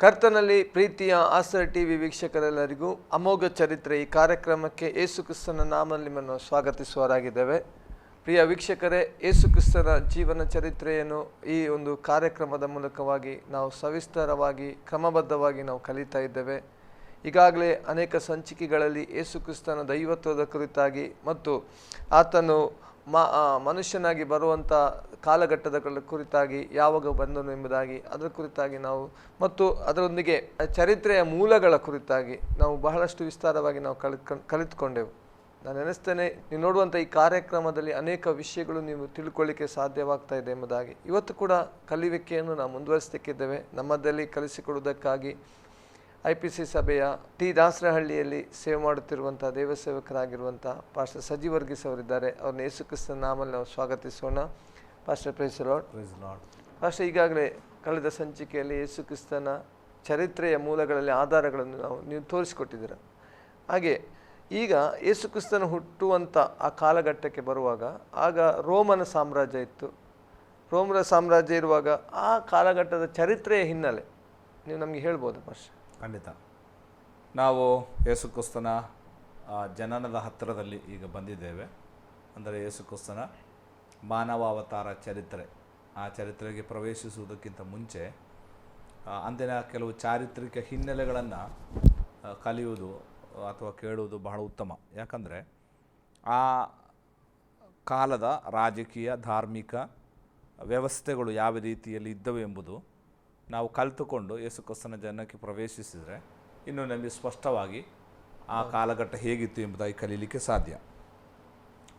ಕರ್ತನಲ್ಲಿ ಪ್ರೀತಿಯ ಆಸರ್ ಟಿವಿ ವೀಕ್ಷಕರೆಲ್ಲರಿಗೂ ಅಮೋಘ ಚರಿತ್ರೆ ಈ ಕಾರ್ಯಕ್ರಮಕ್ಕೆ ಯೇಸು ಕ್ರಿಸ್ತನ ನಾಮದಲ್ಲಿ ನಿಮ್ಮನ್ನು ಸ್ವಾಗತಿಸುವರಾಗಿದ್ದೇವೆ. ಪ್ರಿಯ ವೀಕ್ಷಕರೇ, ಯೇಸು ಕ್ರಿಸ್ತನ ಜೀವನ ಚರಿತ್ರೆಯನ್ನು ಈ ಒಂದು ಕಾರ್ಯಕ್ರಮದ ಮೂಲಕವಾಗಿ ನಾವು ಸವಿಸ್ತರವಾಗಿ ಕ್ರಮಬದ್ಧವಾಗಿ ನಾವು ಕಲಿತಾ ಇದ್ದೇವೆ. ಈಗಾಗಲೇ ಅನೇಕ ಸಂಚಿಕೆಗಳಲ್ಲಿ ಯೇಸು ಕ್ರಿಸ್ತನ ದೈವತ್ವದ ಕುರಿತಾಗಿ ಮತ್ತು ಆತನು ಮನುಷ್ಯನಾಗಿ ಬರುವಂಥ ಕಾಲಘಟ್ಟದ ಕುರಿತಾಗಿ ಯಾವಾಗ ಬಂದನು ಎಂಬುದಾಗಿ ಅದರ ಕುರಿತಾಗಿ ನಾವು ಮತ್ತು ಅದರೊಂದಿಗೆ ಚರಿತ್ರೆಯ ಮೂಲಗಳ ಕುರಿತಾಗಿ ನಾವು ಬಹಳಷ್ಟು ವಿಸ್ತಾರವಾಗಿ ನಾವು ಕಲಿತುಕೊಂಡೆವು. ನಾನು ಎನಿಸ್ತೇನೆ ನೀವು ನೋಡುವಂಥ ಈ ಕಾರ್ಯಕ್ರಮದಲ್ಲಿ ಅನೇಕ ವಿಷಯಗಳು ನೀವು ತಿಳ್ಕೊಳ್ಳಿಕ್ಕೆ ಸಾಧ್ಯವಾಗ್ತಾ ಇದೆ ಎಂಬುದಾಗಿ. ಇವತ್ತು ಕೂಡ ಕಲಿಯುವಿಕೆಯನ್ನು ನಾವು ಮುಂದುವರಿಸಲಿಕ್ಕಿದ್ದೇವೆ. ನಮ್ಮದಲ್ಲಿ ಕಲಿಸಿಕೊಡುವುದಕ್ಕಾಗಿ IPC ಸಭೆಯ ಟಿ ದಾಸರಹಳ್ಳಿಯಲ್ಲಿ ಸೇವೆ ಮಾಡುತ್ತಿರುವಂಥ ದೇವಸೇವಕರಾಗಿರುವಂಥ ಪಾಸ್ಟರ್ ಸಜಿ ವರ್ಗೀಸ್ ಅವರಿದ್ದಾರೆ. ಅವ್ರನ್ನ ಯೇಸು ಕ್ರಿಸ್ತನ ನಾಮದಲ್ಲಿ ನಾವು ಸ್ವಾಗತಿಸೋಣ. Pastor praise lord. ಪಾಸ್ಟರ್, ಈಗಾಗಲೇ ಕಳೆದ ಸಂಚಿಕೆಯಲ್ಲಿ ಯೇಸು ಕ್ರಿಸ್ತನ ಚರಿತ್ರೆಯ ಮೂಲಗಳಲ್ಲಿ ಆಧಾರಗಳನ್ನು ನೀವು ತೋರಿಸಿಕೊಟ್ಟಿದ್ದೀರ. ಹಾಗೆ ಈಗ ಯೇಸು ಕ್ರಿಸ್ತನ ಹುಟ್ಟುವಂಥ ಆ ಕಾಲಘಟ್ಟಕ್ಕೆ ಬರುವಾಗ ಆಗ ರೋಮನ ಸಾಮ್ರಾಜ್ಯ ಇತ್ತು. ರೋಮನ ಸಾಮ್ರಾಜ್ಯ ಇರುವಾಗ ಆ ಕಾಲಘಟ್ಟದ ಚರಿತ್ರೆಯ ಹಿನ್ನೆಲೆ ನೀವು ನಮಗೆ ಹೇಳ್ಬೋದು ಪಾಸ್ಟರ್? ಖಂಡಿತ. ನಾವು ಯೇಸು ಕ್ರಿಸ್ತನ ಜನನದ ಹತ್ತಿರದಲ್ಲಿ ಈಗ ಬಂದಿದ್ದೇವೆ. ಅಂದರೆ ಯೇಸು ಕ್ರಿಸ್ತನ ಮಾನವ ಅವತಾರ ಚರಿತ್ರೆ, ಆ ಚರಿತ್ರೆಗೆ ಪ್ರವೇಶಿಸುವುದಕ್ಕಿಂತ ಮುಂಚೆ ಅಂದಿನ ಕೆಲವು ಚಾರಿತ್ರಿಕ ಹಿನ್ನೆಲೆಗಳನ್ನು ಕಲಿಯುವುದು ಅಥವಾ ಕೇಳುವುದು ಬಹಳ ಉತ್ತಮ. ಯಾಕಂದರೆ ಆ ಕಾಲದ ರಾಜಕೀಯ ಧಾರ್ಮಿಕ ವ್ಯವಸ್ಥೆಗಳು ಯಾವ ರೀತಿಯಲ್ಲಿ ಇದ್ದವು ಎಂಬುದು ನಾವು ಕಲಿತುಕೊಂಡು ಯೇಸು ಕ್ರಿಸ್ತನ ಜನಕ್ಕೆ ಪ್ರವೇಶಿಸಿದರೆ ಇನ್ನು ನಮಗೆ ಸ್ಪಷ್ಟವಾಗಿ ಆ ಕಾಲಘಟ್ಟ ಹೇಗಿತ್ತು ಎಂಬುದಾಗಿ ಕಲೀಲಿಕ್ಕೆ ಸಾಧ್ಯ.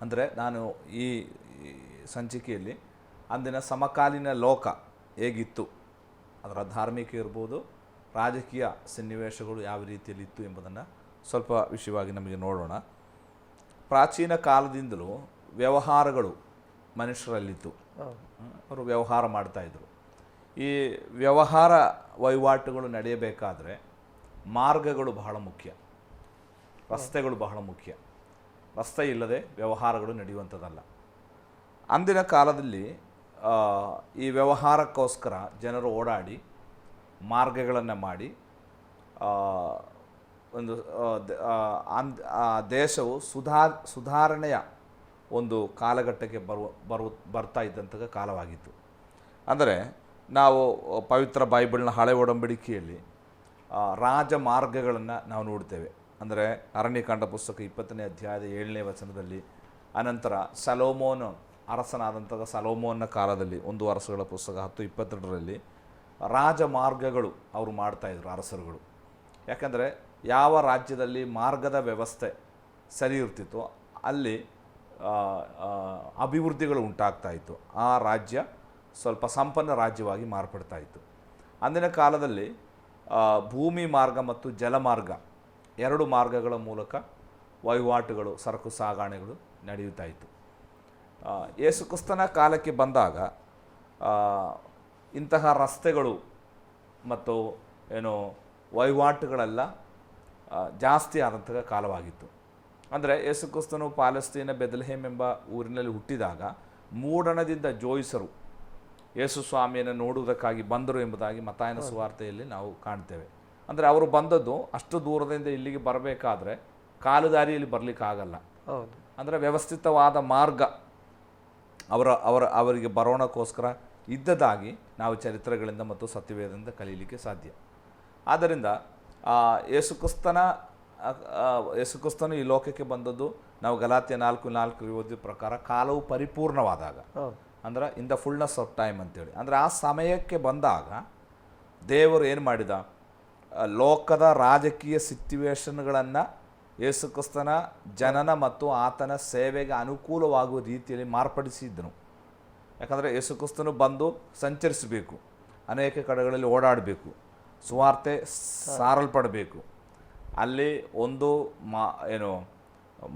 ಅಂದರೆ ನಾನು ಈ ಸಂಚಿಕೆಯಲ್ಲಿ ಅಂದಿನ ಸಮಕಾಲೀನ ಲೋಕ ಹೇಗಿತ್ತು, ಅದರ ಧಾರ್ಮಿಕ ಇರ್ಬೋದು, ರಾಜಕೀಯ ಸನ್ನಿವೇಶಗಳು ಯಾವ ರೀತಿಯಲ್ಲಿ ಇತ್ತು ಎಂಬುದನ್ನು ಸ್ವಲ್ಪ ವಿಷಯವಾಗಿ ನಮಗೆ ನೋಡೋಣ. ಪ್ರಾಚೀನ ಕಾಲದಿಂದಲೂ ವ್ಯವಹಾರಗಳು ಮನುಷ್ಯರಲ್ಲಿತ್ತು. ಅವರು ವ್ಯವಹಾರ ಮಾಡ್ತಾಯಿದ್ರು. ಈ ವ್ಯವಹಾರ ವಹಿವಾಟುಗಳು ನಡೆಯಬೇಕಾದರೆ ಮಾರ್ಗಗಳು ಬಹಳ ಮುಖ್ಯ, ರಸ್ತೆಗಳು ಬಹಳ ಮುಖ್ಯ. ರಸ್ತೆ ಇಲ್ಲದೆ ವ್ಯವಹಾರಗಳು ನಡೆಯುವಂಥದ್ದಲ್ಲ. ಅಂದಿನ ಕಾಲದಲ್ಲಿ ಈ ವ್ಯವಹಾರಕ್ಕೋಸ್ಕರ ಜನರು ಓಡಾಡಿ ಮಾರ್ಗಗಳನ್ನು ಮಾಡಿ ಒಂದು ದೇಶವು ಸುಧಾರಣೆಯ ಒಂದು ಕಾಲಘಟ್ಟಕ್ಕೆ ಬರ್ತಾ ಇದ್ದಂಥ ಕಾಲವಾಗಿತ್ತು. ಅಂದರೆ ನಾವು ಪವಿತ್ರ ಬೈಬಲ್ನ ಹಳೆ ಒಡಂಬಡಿಕೆಯಲ್ಲಿ ರಾಜಮಾರ್ಗಗಳನ್ನು ನಾವು ನೋಡ್ತೇವೆ. ಅಂದರೆ ಅರಣ್ಯಕಾಂಡ ಪುಸ್ತಕ 20ನೇ ಅಧ್ಯಾಯದ 7ನೇ ವಚನದಲ್ಲಿ, ಅನಂತರ ಸಲೋಮೋನ್ ಅರಸನಾದಂಥ ಸಲೋಮೋನ್ನ ಕಾಲದಲ್ಲಿ 1 ವರ್ಷಗಳ ಪುಸ್ತಕ 10:22ರಲ್ಲಿ ರಾಜಮಾರ್ಗಗಳು ಅವರು ಮಾಡ್ತಾಯಿದ್ರು ಅರಸರುಗಳು. ಯಾಕಂದರೆ ಯಾವ ರಾಜ್ಯದಲ್ಲಿ ಮಾರ್ಗದ ವ್ಯವಸ್ಥೆ ಸರಿ ಇರ್ತಿತ್ತು ಅಲ್ಲಿ ಅಭಿವೃದ್ಧಿಗಳು ಉಂಟಾಗ್ತಾಯಿತ್ತು. ಆ ರಾಜ್ಯ ಸ್ವಲ್ಪ ಸಂಪನ್ನ ರಾಜ್ಯವಾಗಿ ಮಾರ್ಪಡ್ತಾ ಇತ್ತು. ಅಂದಿನ ಕಾಲದಲ್ಲಿ ಭೂಮಿ ಮಾರ್ಗ ಮತ್ತು ಜಲಮಾರ್ಗ 2 ಮಾರ್ಗಗಳ ಮೂಲಕ ವಹಿವಾಟುಗಳು, ಸರಕು ಸಾಗಣೆಗಳು ನಡೆಯುತ್ತಾ ಇತ್ತು. ಯೇಸು ಕ್ರಿಸ್ತನ ಕಾಲಕ್ಕೆ ಬಂದಾಗ ಇಂತಹ ರಸ್ತೆಗಳು ಮತ್ತು ವಹಿವಾಟುಗಳೆಲ್ಲ ಜಾಸ್ತಿ ಆದಂತಹ ಕಾಲವಾಗಿತ್ತು. ಅಂದರೆ ಯೇಸು ಕ್ರಿಸ್ತನು ಪಾಲೆಸ್ತೀನ ಬೆತ್ಲೆಹೇಮ್ ಎಂಬ ಊರಿನಲ್ಲಿ ಹುಟ್ಟಿದಾಗ ಮೂಡಣದಿಂದ ಜೋಯಿಸರು ಯೇಸು ಸ್ವಾಮಿಯನ್ನು ನೋಡುವುದಕ್ಕಾಗಿ ಬಂದರು ಎಂಬುದಾಗಿ ಮತ್ತಾಯನ ಸುವಾರ್ತೆಯಲ್ಲಿ ನಾವು ಕಾಣ್ತೇವೆ. ಅಂದರೆ ಅವರು ಬಂದದ್ದು ಅಷ್ಟು ದೂರದಿಂದ ಇಲ್ಲಿಗೆ ಬರಬೇಕಾದ್ರೆ ಕಾಲುದಾರಿಯಲ್ಲಿ ಬರಲಿಕ್ಕಾಗಲ್ಲ. ಅಂದರೆ ವ್ಯವಸ್ಥಿತವಾದ ಮಾರ್ಗ ಅವರಿಗೆ ಬರೋಣಕ್ಕೋಸ್ಕರ ಇದ್ದದಾಗಿ ನಾವು ಚರಿತ್ರೆಗಳಿಂದ ಮತ್ತು ಸತ್ಯವೇದದಿಂದ ಕಲೀಲಿಕ್ಕೆ ಸಾಧ್ಯ. ಆದ್ದರಿಂದ ಯೇಸು ಕ್ರಿಸ್ತನು ಈ ಲೋಕಕ್ಕೆ ಬಂದದ್ದು ನಾವು ಗಲಾತ್ಯ 4:4 ಓದಿದ ಪ್ರಕಾರ ಕಾಲವು ಪರಿಪೂರ್ಣವಾದಾಗ, ಅಂದ್ರೆ in the fullness of time ಅಂತೇಳಿ. ಅಂದರೆ ಆ ಸಮಯಕ್ಕೆ ಬಂದಾಗ ದೇವರು ಏನು ಮಾಡಿದ, ಲೋಕದ ರಾಜಕೀಯ ಸಿಚುವೇಶನ್ಗಳನ್ನು ಯೇಸು ಕ್ರಿಸ್ತನ ಜನನ ಮತ್ತು ಆತನ ಸೇವೆಗೆ ಅನುಕೂಲವಾಗುವ ರೀತಿಯಲ್ಲಿ ಮಾರ್ಪಡಿಸಿದ್ದನು. ಯಾಕಂದರೆ ಯೇಸು ಕ್ರಿಸ್ತನು ಬಂದು ಸಂಚರಿಸಬೇಕು, ಅನೇಕ ಕಡೆಗಳಲ್ಲಿ ಓಡಾಡಬೇಕು, ಸುವಾರ್ತೆ ಸಾರಲ್ಪಡಬೇಕು, ಅಲ್ಲಿ ಒಂದು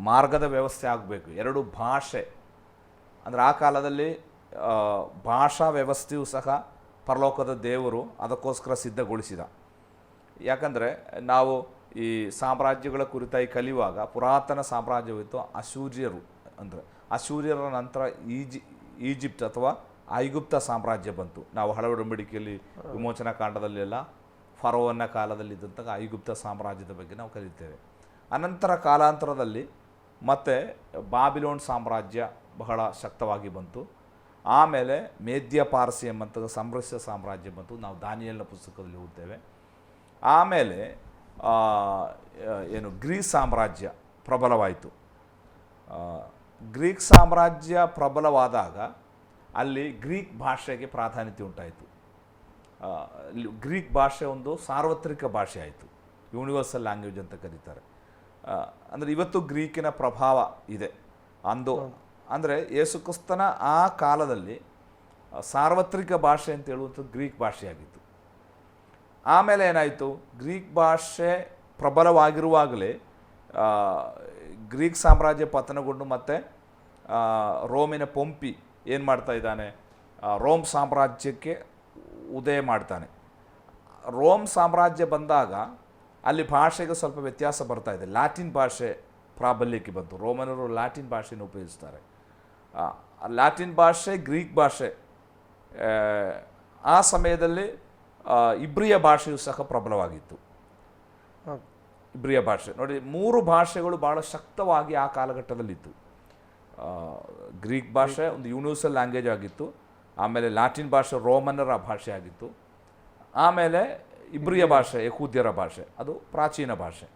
ಮಾರ್ಗದ ವ್ಯವಸ್ಥೆ ಆಗಬೇಕು, 2 ಭಾಷೆ. ಅಂದರೆ ಆ ಕಾಲದಲ್ಲಿ ಭಾಷಾ ವ್ಯವಸ್ಥೆಯೂ ಸಹ ಪರಲೋಕದ ದೇವರು ಅದಕ್ಕೋಸ್ಕರ ಸಿದ್ಧಗೊಳಿಸಿದ. ಯಾಕಂದರೆ ನಾವು ಈ ಸಾಮ್ರಾಜ್ಯಗಳ ಕುರಿತಾಗಿ ಕಲಿಯುವಾಗ ಪುರಾತನ ಸಾಮ್ರಾಜ್ಯವಿತ್ತು ಅಶೂರ್ಯರು. ಅಂದರೆ ಅಶೂರ್ಯರ ನಂತರ ಈಜಿಪ್ಟ್ ಅಥವಾ ಐಗುಪ್ತ ಸಾಮ್ರಾಜ್ಯ ಬಂತು. ನಾವು ಹಳೆ ಒಡಂಬಡಿಕೆಯಲ್ಲಿ ವಿಮೋಚನಾ ಕಾಂಡದಲ್ಲೆಲ್ಲ ಫರೋವನ ಕಾಲದಲ್ಲಿದ್ದಂಥ ಐಗುಪ್ತ ಸಾಮ್ರಾಜ್ಯದ ಬಗ್ಗೆ ನಾವು ಕಲಿತೇವೆ. ಅನಂತರ ಕಾಲಾಂತರದಲ್ಲಿ ಮತ್ತೆ ಬಾಬಿಲೋನ್ ಸಾಮ್ರಾಜ್ಯ ಬಹಳ ಶಕ್ತವಾಗಿ ಬಂತು. ಆಮೇಲೆ ಮೇದ್ಯ ಪಾರ್ಸಿ ಎಂಬಂಥ ಸಂರಸ್ಯ ಸಾಮ್ರಾಜ್ಯ ಬಂತು, ನಾವು ದಾನಿಯೇಲನ ಪುಸ್ತಕದಲ್ಲಿ ಓದ್ತೇವೆ. ಆಮೇಲೆ ಗ್ರೀಕ್ ಸಾಮ್ರಾಜ್ಯ ಪ್ರಬಲವಾಯಿತು. ಗ್ರೀಕ್ ಸಾಮ್ರಾಜ್ಯ ಪ್ರಬಲವಾದಾಗ ಅಲ್ಲಿ ಗ್ರೀಕ್ ಭಾಷೆಗೆ ಪ್ರಾಧಾನ್ಯತೆ ಉಂಟಾಯಿತು. ಗ್ರೀಕ್ ಭಾಷೆ ಒಂದು ಸಾರ್ವತ್ರಿಕ ಭಾಷೆ ಆಯಿತು, ಯೂನಿವರ್ಸಲ್ ಲ್ಯಾಂಗ್ವೇಜ್ ಅಂತ ಕರೀತಾರೆ. ಅಂದರೆ ಇವತ್ತು ಗ್ರೀಕಿನ ಪ್ರಭಾವ ಇದೆ. ಅಂದರೆ ಯೇಸುಕ್ರಿಸ್ತನ ಆ ಕಾಲದಲ್ಲಿ ಸಾರ್ವತ್ರಿಕ ಭಾಷೆ ಅಂತ ಹೇಳುವಂಥದ್ದು ಗ್ರೀಕ್ ಭಾಷೆಯಾಗಿತ್ತು. ಆಮೇಲೆ ಏನಾಯಿತು, ಗ್ರೀಕ್ ಭಾಷೆ ಪ್ರಬಲವಾಗಿರುವಾಗಲೇ ಗ್ರೀಕ್ ಸಾಮ್ರಾಜ್ಯ ಪತನಗೊಂಡು ಮತ್ತೆ ರೋಮಿನ ಪೊಂಪಿ ಏನು ಮಾಡ್ತಾ ಇದ್ದಾನೆ, ರೋಮ್ ಸಾಮ್ರಾಜ್ಯಕ್ಕೆ ಉದಯ ಮಾಡ್ತಾನೆ. ರೋಮ್ ಸಾಮ್ರಾಜ್ಯ ಬಂದಾಗ ಅಲ್ಲಿ ಭಾಷೆಗೆ ಸ್ವಲ್ಪ ವ್ಯತ್ಯಾಸ ಬರ್ತಾ ಇದೆ. ಲ್ಯಾಟಿನ್ ಭಾಷೆ ಪ್ರಾಬಲ್ಯಕ್ಕೆ ಬಂತು. ರೋಮನರು ಲ್ಯಾಟಿನ್ ಭಾಷೆಯನ್ನು ಉಪಯೋಗಿಸ್ತಾರೆ. ಲ್ಯಾಟಿನ್ ಭಾಷೆ, ಗ್ರೀಕ್ ಭಾಷೆ, ಆ ಸಮಯದಲ್ಲಿ ಇಬ್ರಿಯ ಭಾಷೆಯು ಸಹ ಪ್ರಬಲವಾಗಿತ್ತು. ಇಬ್ರಿಯ ಭಾಷೆ ನೋಡಿ, 3 ಭಾಷೆಗಳು ಭಾಳ ಶಕ್ತವಾಗಿ ಆ ಕಾಲಘಟ್ಟದಲ್ಲಿತ್ತು. ಗ್ರೀಕ್ ಭಾಷೆ ಒಂದು ಯೂನಿವರ್ಸಲ್ ಲ್ಯಾಂಗ್ವೇಜ್ ಆಗಿತ್ತು. ಆಮೇಲೆ ಲ್ಯಾಟಿನ್ ಭಾಷೆ ರೋಮನರ ಭಾಷೆ ಆಗಿತ್ತು. ಆಮೇಲೆ ಇಬ್ರಿಯ ಭಾಷೆ, ಯಹೂದ್ಯರ ಭಾಷೆ, ಅದು ಪ್ರಾಚೀನ ಭಾಷೆ.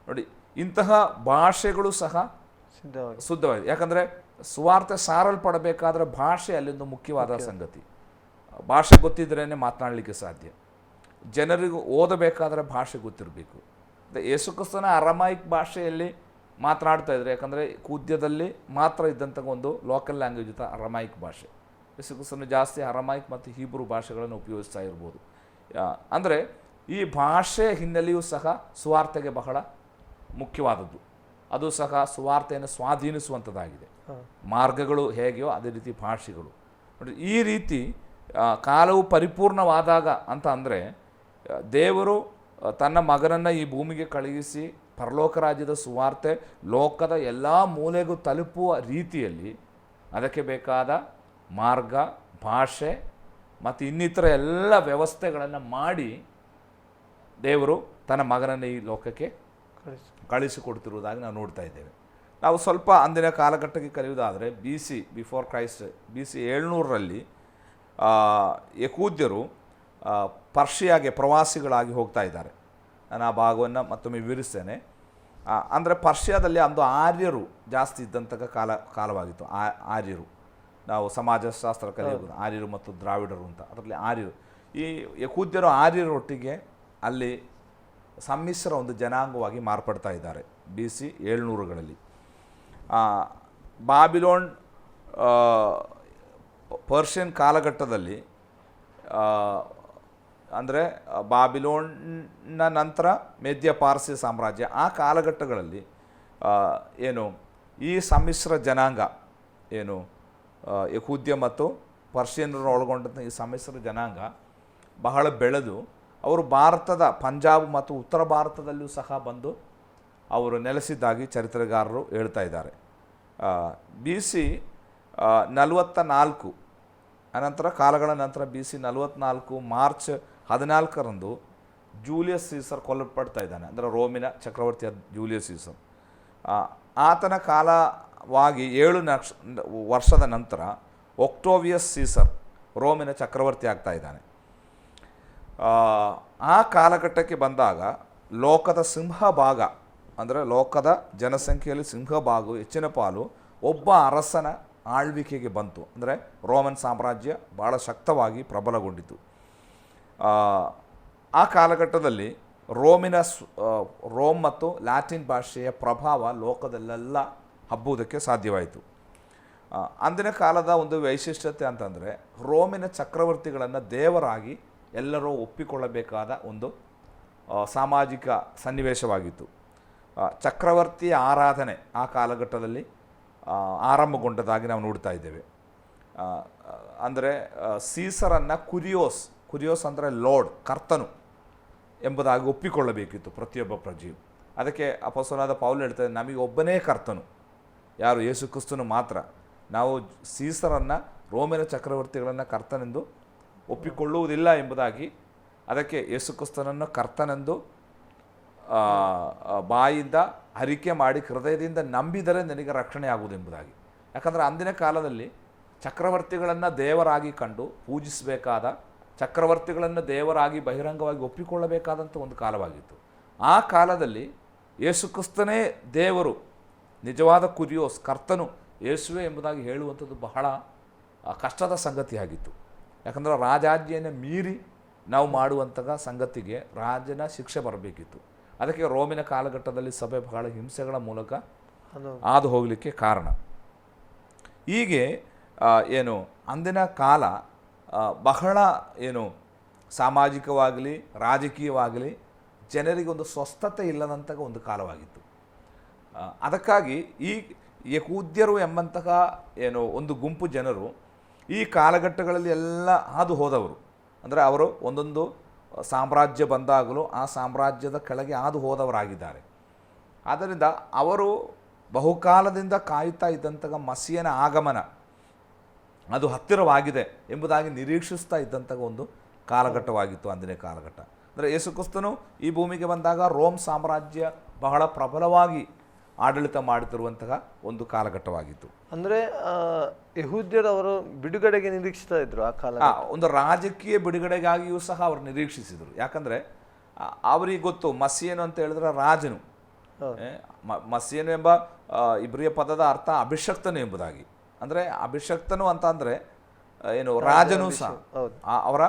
ನೋಡಿ, ಇಂತಹ ಭಾಷೆಗಳು ಸಹ ಶುದ್ಧವಾಗಿದೆ. ಯಾಕಂದರೆ ಸುವಾರ್ತೆ ಸಾರಲ್ಪಡಬೇಕಾದ್ರೆ ಭಾಷೆ ಅಲ್ಲೊಂದು ಮುಖ್ಯವಾದ ಸಂಗತಿ. ಭಾಷೆ ಗೊತ್ತಿದ್ರೇ ಮಾತನಾಡಲಿಕ್ಕೆ ಸಾಧ್ಯ. ಜನರಿಗೂ ಓದಬೇಕಾದ್ರೆ ಭಾಷೆ ಗೊತ್ತಿರಬೇಕು. ಯೇಸುಕ್ರಿಸ್ತನ ಅರಮಾಯಿಕ್ ಭಾಷೆಯಲ್ಲಿ ಮಾತನಾಡ್ತಾ ಇದ್ದಾರೆ. ಯಾಕಂದರೆ ಕೂದ್ಯದಲ್ಲಿ ಮಾತ್ರ ಇದ್ದಂಥ ಒಂದು ಲೋಕಲ್ ಲ್ಯಾಂಗ್ವೇಜ್ ಇತ್ತು ಅರಮಾಯಿಕ್ ಭಾಷೆ. ಯೇಸುಕ್ರಿಸ್ತನು ಜಾಸ್ತಿ ಅರಮಾಯಿಕ್ ಮತ್ತು ಹೀಬ್ರೂ ಭಾಷೆಗಳನ್ನು ಉಪಯೋಗಿಸ್ತಾ ಇರ್ಬೋದು. ಅಂದರೆ ಈ ಭಾಷೆ ಹಿನ್ನೆಲೆಯೂ ಸಹ ಸುವಾರ್ತೆಗೆ ಬಹಳ ಮುಖ್ಯವಾದದ್ದು. ಅದು ಸಹ ಸುವಾರ್ತೆಯನ್ನು ಸ್ವಾಧೀನಿಸುವಂಥದ್ದಾಗಿದೆ. ಮಾರ್ಗಗಳು ಹೇಗೆಯೋ ಅದೇ ರೀತಿ ಭಾಷೆಗಳು. ನೋಡಿ, ಈ ರೀತಿ ಕಾಲವು ಪರಿಪೂರ್ಣವಾದಾಗ ಅಂತ ಅಂದರೆ ದೇವರು ತನ್ನ ಮಗನನ್ನು ಈ ಭೂಮಿಗೆ ಕಳುಹಿಸಿ ಪರಲೋಕ ರಾಜ್ಯದ ಸುವಾರ್ತೆ ಲೋಕದ ಎಲ್ಲ ಮೂಲೆಗೂ ತಲುಪುವ ರೀತಿಯಲ್ಲಿ ಅದಕ್ಕೆ ಬೇಕಾದ ಮಾರ್ಗ, ಭಾಷೆ ಮತ್ತು ಇನ್ನಿತರ ಎಲ್ಲ ವ್ಯವಸ್ಥೆಗಳನ್ನು ಮಾಡಿ ದೇವರು ತನ್ನ ಮಗನನ್ನು ಈ ಲೋಕಕ್ಕೆ ಕಳಿಸಿಕೊಡ್ತಿರುವುದಾಗಿ ನಾವು ನೋಡ್ತಾ ಇದ್ದೇವೆ. ನಾವು ಸ್ವಲ್ಪ ಅಂದಿನ ಕಾಲಘಟ್ಟಕ್ಕೆ ಕರೆಯುವುದಾದರೆ BC ಬಿಫೋರ್ ಕ್ರೈಸ್ಟ್, BC 700ರಲ್ಲಿ ಯಹೂದ್ಯರು ಪರ್ಷಿಯಾಗೆ ಪ್ರವಾಸಿಗಳಾಗಿ ಹೋಗ್ತಾ ಇದ್ದಾರೆ. ನಾನು ಆ ಭಾಗವನ್ನು ಮತ್ತೊಮ್ಮೆ ವಿವರಿಸ್ತೇನೆ. ಅಂದರೆ ಪರ್ಷಿಯಾದಲ್ಲಿ ಅಂದು ಆರ್ಯರು ಜಾಸ್ತಿ ಇದ್ದಂಥ ಕಾಲವಾಗಿತ್ತು. ಆರ್ಯರು, ನಾವು ಸಮಾಜಶಾಸ್ತ್ರ ಕಲಿಯಬಹುದು, ಆರ್ಯರು ಮತ್ತು ದ್ರಾವಿಡರು ಅಂತ. ಅದರಲ್ಲಿ ಆರ್ಯರು, ಈ ಯಹೂದ್ಯರು ಆರ್ಯರೊಟ್ಟಿಗೆ ಅಲ್ಲಿ ಸಮ್ಮಿಶ್ರ ಒಂದು ಜನಾಂಗವಾಗಿ ಮಾರ್ಪಡ್ತಾ ಇದ್ದಾರೆ BC 700ಗಳಲ್ಲಿ. ಬಾಬಿಲೋನ್ ಪರ್ಷಿಯನ್ ಕಾಲಘಟ್ಟದಲ್ಲಿ, ಅಂದರೆ ಬಾಬಿಲೋನ್ನ ನಂತರ ಮೇದ್ಯ ಪಾರ್ಸಿ ಸಾಮ್ರಾಜ್ಯ, ಆ ಕಾಲಘಟ್ಟಗಳಲ್ಲಿ ಈ ಸಮ್ಮಿಶ್ರ ಜನಾಂಗ ಯಹೂದ್ಯ ಮತ್ತು ಪರ್ಷಿಯನ್ನರು ಒಳಗೊಂಡಂಥ ಈ ಸಮ್ಮಿಶ್ರ ಜನಾಂಗ ಬಹಳ ಬೆಳೆದು ಅವರು ಭಾರತದ ಪಂಜಾಬ್ ಮತ್ತು ಉತ್ತರ ಭಾರತದಲ್ಲೂ ಸಹ ಬಂದು ಅವರು ನೆಲೆಸಿದ್ದಾಗಿ ಚರಿತ್ರೆಗಾರರು ಹೇಳ್ತಾ ಇದ್ದಾರೆ. BC 44 ಅನಂತರ ಕಾಲಗಳ ನಂತರ BC 44 ಮಾರ್ಚ್ 14ರಂದು ಜೂಲಿಯಸ್ ಸೀಸರ್ ಕೊಲ್ಲಲ್ಪಡ್ತಾ ಇದ್ದಾನೆ. ಅಂದರೆ ರೋಮಿನ ಚಕ್ರವರ್ತಿಯ ಜೂಲಿಯಸ್ ಸೀಸರ್. ಆತನ ಕಾಲವಾಗಿ 7 ವರ್ಷದ ನಂತರ ಒಕ್ಟೋವಿಯಸ್ ಸೀಸರ್ ರೋಮಿನ ಚಕ್ರವರ್ತಿ ಆಗ್ತಾ ಇದ್ದಾನೆ. ಆ ಕಾಲಘಟ್ಟಕ್ಕೆ ಬಂದಾಗ ಲೋಕದ ಸಿಂಹಭಾಗ, ಅಂದರೆ ಲೋಕದ ಜನಸಂಖ್ಯೆಯಲ್ಲಿ ಸಿಂಹಭಾಗ, ಹೆಚ್ಚಿನ ಪಾಲು ಒಬ್ಬ ಅರಸನ ಆಳ್ವಿಕೆಗೆ ಬಂತು. ಅಂದರೆ ರೋಮನ್ ಸಾಮ್ರಾಜ್ಯ ಭಾಳ ಶಕ್ತವಾಗಿ ಪ್ರಬಲಗೊಂಡಿತು. ಆ ಕಾಲಘಟ್ಟದಲ್ಲಿ ರೋಮ್ ಮತ್ತು ಲ್ಯಾಟಿನ್ ಭಾಷೆಯ ಪ್ರಭಾವ ಲೋಕದಲ್ಲೆಲ್ಲ ಹಬ್ಬುವುದಕ್ಕೆ ಸಾಧ್ಯವಾಯಿತು. ಅಂದಿನ ಕಾಲದ ಒಂದು ವೈಶಿಷ್ಟ್ಯತೆ ಅಂತಂದರೆ ರೋಮಿನ ಚಕ್ರವರ್ತಿಗಳನ್ನು ದೇವರಾಗಿ ಎಲ್ಲರೂ ಒಪ್ಪಿಕೊಳ್ಳಬೇಕಾದ ಒಂದು ಸಾಮಾಜಿಕ ಸನ್ನಿವೇಶವಾಗಿತ್ತು. ಚಕ್ರವರ್ತಿಯ ಆರಾಧನೆ ಆ ಕಾಲಘಟ್ಟದಲ್ಲಿ ಆರಂಭಗೊಂಡದಾಗಿ ನಾವು ನೋಡ್ತಾ ಇದ್ದೇವೆ. ಅಂದರೆ ಸೀಸರನ್ನು ಕುರಿಯೋಸ್ ಅಂದರೆ ಲಾರ್ಡ್, ಕರ್ತನು ಎಂಬುದಾಗಿ ಒಪ್ಪಿಕೊಳ್ಳಬೇಕಿತ್ತು ಪ್ರತಿಯೊಬ್ಬ ಪ್ರಜೆಯು. ಅದಕ್ಕೆ ಅಪೊಸ್ತಲನಾದ ಪೌಲ್ ಹೇಳ್ತಾರೆ, ನಮಗೆ ಒಬ್ಬನೇ ಕರ್ತನು, ಯಾರು? ಯೇಸು ಕ್ರಿಸ್ತನು ಮಾತ್ರ. ನಾವು ಸೀಸರನ್ನು, ರೋಮಿನ ಚಕ್ರವರ್ತಿಗಳನ್ನು ಕರ್ತನೆಂದು ಒಪ್ಪಿಕೊಳ್ಳುವುದಿಲ್ಲ ಎಂಬುದಾಗಿ ಅದಕ್ಕೆ ಯೇಸುಕ್ರಿಸ್ತನನ್ನು ಕರ್ತನೆಂದು ಬಾಯಿಂದ ಅರಿಕೆ ಮಾಡಿ ಹೃದಯದಿಂದ ನಂಬಿದರೆ ನಿನಗೆ ರಕ್ಷಣೆ ಆಗುವುದೆಂಬುದಾಗಿ. ಯಾಕಂದರೆ ಅಂದಿನ ಕಾಲದಲ್ಲಿ ಚಕ್ರವರ್ತಿಗಳನ್ನು ದೇವರಾಗಿ ಕಂಡು ಪೂಜಿಸಬೇಕಾದ, ಚಕ್ರವರ್ತಿಗಳನ್ನು ದೇವರಾಗಿ ಬಹಿರಂಗವಾಗಿ ಒಪ್ಪಿಕೊಳ್ಳಬೇಕಾದಂಥ ಒಂದು ಕಾಲವಾಗಿತ್ತು. ಆ ಕಾಲದಲ್ಲಿ ಯೇಸುಕ್ರಿಸ್ತನೇ ದೇವರು, ನಿಜವಾದ ಕುರಿಯೋಸ್, ಕರ್ತನು ಯೇಸುವೆ ಎಂಬುದಾಗಿ ಹೇಳುವಂಥದ್ದು ಬಹಳ ಕಷ್ಟದ ಸಂಗತಿಯಾಗಿತ್ತು. ಯಾಕಂದರೆ ರಾಜಾಜ್ಞೆಯನ್ನು ಮೀರಿ ನಾವು ಮಾಡುವಂತಹ ಸಂಗತಿಗೆ ರಾಜನ ಶಿಕ್ಷೆ ಬರಬೇಕಿತ್ತು. ಅದಕ್ಕೆ ರೋಮಿನ ಕಾಲಘಟ್ಟದಲ್ಲಿ ಸಭೆ ಬಹಳ ಹಿಂಸೆಗಳ ಮೂಲಕ ಹಾದು ಹೋಗಲಿಕ್ಕೆ ಕಾರಣ. ಹೀಗೆ ಏನು ಅಂದಿನ ಕಾಲ ಬಹಳ ಏನು ಸಾಮಾಜಿಕವಾಗಲಿ ರಾಜಕೀಯವಾಗಲಿ ಜನರಿಗೊಂದು ಸ್ವಸ್ಥತೆ ಇಲ್ಲದಂತಹ ಒಂದು ಕಾಲವಾಗಿತ್ತು. ಅದಕ್ಕಾಗಿ ಈ ಯಹೂದ್ಯರು ಎಂಬಂತಹ ಏನು ಒಂದು ಗುಂಪು ಜನರು ಈ ಕಾಲಘಟ್ಟಗಳಲ್ಲಿ ಎಲ್ಲ ಹಾದು ಹೋದವರು. ಅಂದರೆ ಅವರು ಒಂದೊಂದು ಸಾಮ್ರಾಜ್ಯ ಬಂದಾಗಲೂ ಆ ಸಾಮ್ರಾಜ್ಯದ ಕೆಳಗೆ ಹಾದು ಹೋದವರಾಗಿದ್ದಾರೆ. ಆದ್ದರಿಂದ ಅವರು ಬಹುಕಾಲದಿಂದ ಕಾಯುತ್ತಾ ಇದ್ದಂತಹ ಮಸಿಯನ ಆಗಮನ ಅದು ಹತ್ತಿರವಾಗಿದೆ ಎಂಬುದಾಗಿ ನಿರೀಕ್ಷಿಸ್ತಾ ಇದ್ದಂತಹ ಒಂದು ಕಾಲಘಟ್ಟವಾಗಿತ್ತು ಅಂದಿನ ಕಾಲಘಟ್ಟ. ಅಂದರೆ ಯೇಸುಕ್ರಿಸ್ತನು ಈ ಭೂಮಿಗೆ ಬಂದಾಗ ರೋಮ್ ಸಾಮ್ರಾಜ್ಯ ಬಹಳ ಪ್ರಬಲವಾಗಿ ಆಡಳಿತ ಮಾಡುತ್ತಿರುವಂತಹ ಒಂದು ಕಾಲಘಟ್ಟವಾಗಿತ್ತು. ಅಂದರೆ ಯಹೂದ್ಯರು ಅವರು ಬಿಡುಗಡೆಗೆ ನಿರೀಕ್ಷಿಸ್ತಾ ಇದ್ರು ಆ ಕಾಲ. ಒಂದು ರಾಜಕೀಯ ಬಿಡುಗಡೆಗಾಗಿಯೂ ಸಹ ಅವರು ನಿರೀಕ್ಷಿಸಿದರು. ಯಾಕಂದರೆ ಅವರಿಗೆ ಗೊತ್ತು ಮಸಿಯನು ಅಂತ ಹೇಳಿದ್ರೆ ರಾಜನು. ಮಸಿಯನು ಎಂಬ ಇಬ್ರಿಯ ಪದದ ಅರ್ಥ ಅಭಿಷಕ್ತನು ಎಂಬುದಾಗಿ. ಅಂದರೆ ಅಭಿಷಕ್ತನು ಅಂತ ಅಂದರೆ ಏನು ರಾಜನೂ ಸಹ ಅವರ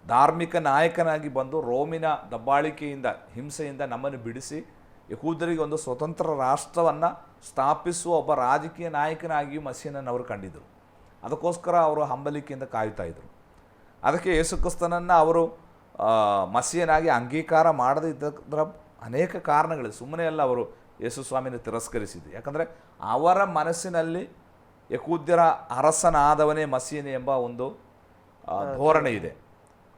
ಧಾರ್ಮಿಕ ನಾಯಕನಾಗಿ ಬಂದು ರೋಮಿನ ದಬ್ಬಾಳಿಕೆಯಿಂದ ಹಿಂಸೆಯಿಂದ ನಮ್ಮನ್ನು ಬಿಡಿಸಿ ಯಹೂದರಿಗೆ ಒಂದು ಸ್ವತಂತ್ರ ರಾಷ್ಟ್ರವನ್ನು ಸ್ಥಾಪಿಸುವ ಒಬ್ಬ ರಾಜಕೀಯ ನಾಯಕನಾಗಿಯೂ ಮಸೀಹನನ್ನು ಅವರು ಕಂಡಿದ್ದರು. ಅದಕ್ಕೋಸ್ಕರ ಅವರು ಹಂಬಲಿಕೆಯಿಂದ ಕಾಯುತ್ತಾ ಇದ್ದರು. ಅದಕ್ಕೆ ಯೇಸುಕ್ರಿಸ್ತನನ್ನು ಅವರು ಮಸೀಹನಾಗಿ ಅಂಗೀಕಾರ ಮಾಡದೇ ಇದ್ದರ ಅನೇಕ ಕಾರಣಗಳಿವೆ. ಸುಮ್ಮನೆ ಅಲ್ಲ ಅವರು ಯೇಸು ಸ್ವಾಮಿನ ತಿರಸ್ಕರಿಸಿದ್ದು. ಯಾಕಂದರೆ ಅವರ ಮನಸ್ಸಿನಲ್ಲಿ ಯಹೂದ್ಯರ ಅರಸನಾದವನೇ ಮಸೀಹನೇ ಎಂಬ ಒಂದು ಧೋರಣೆ ಇದೆ.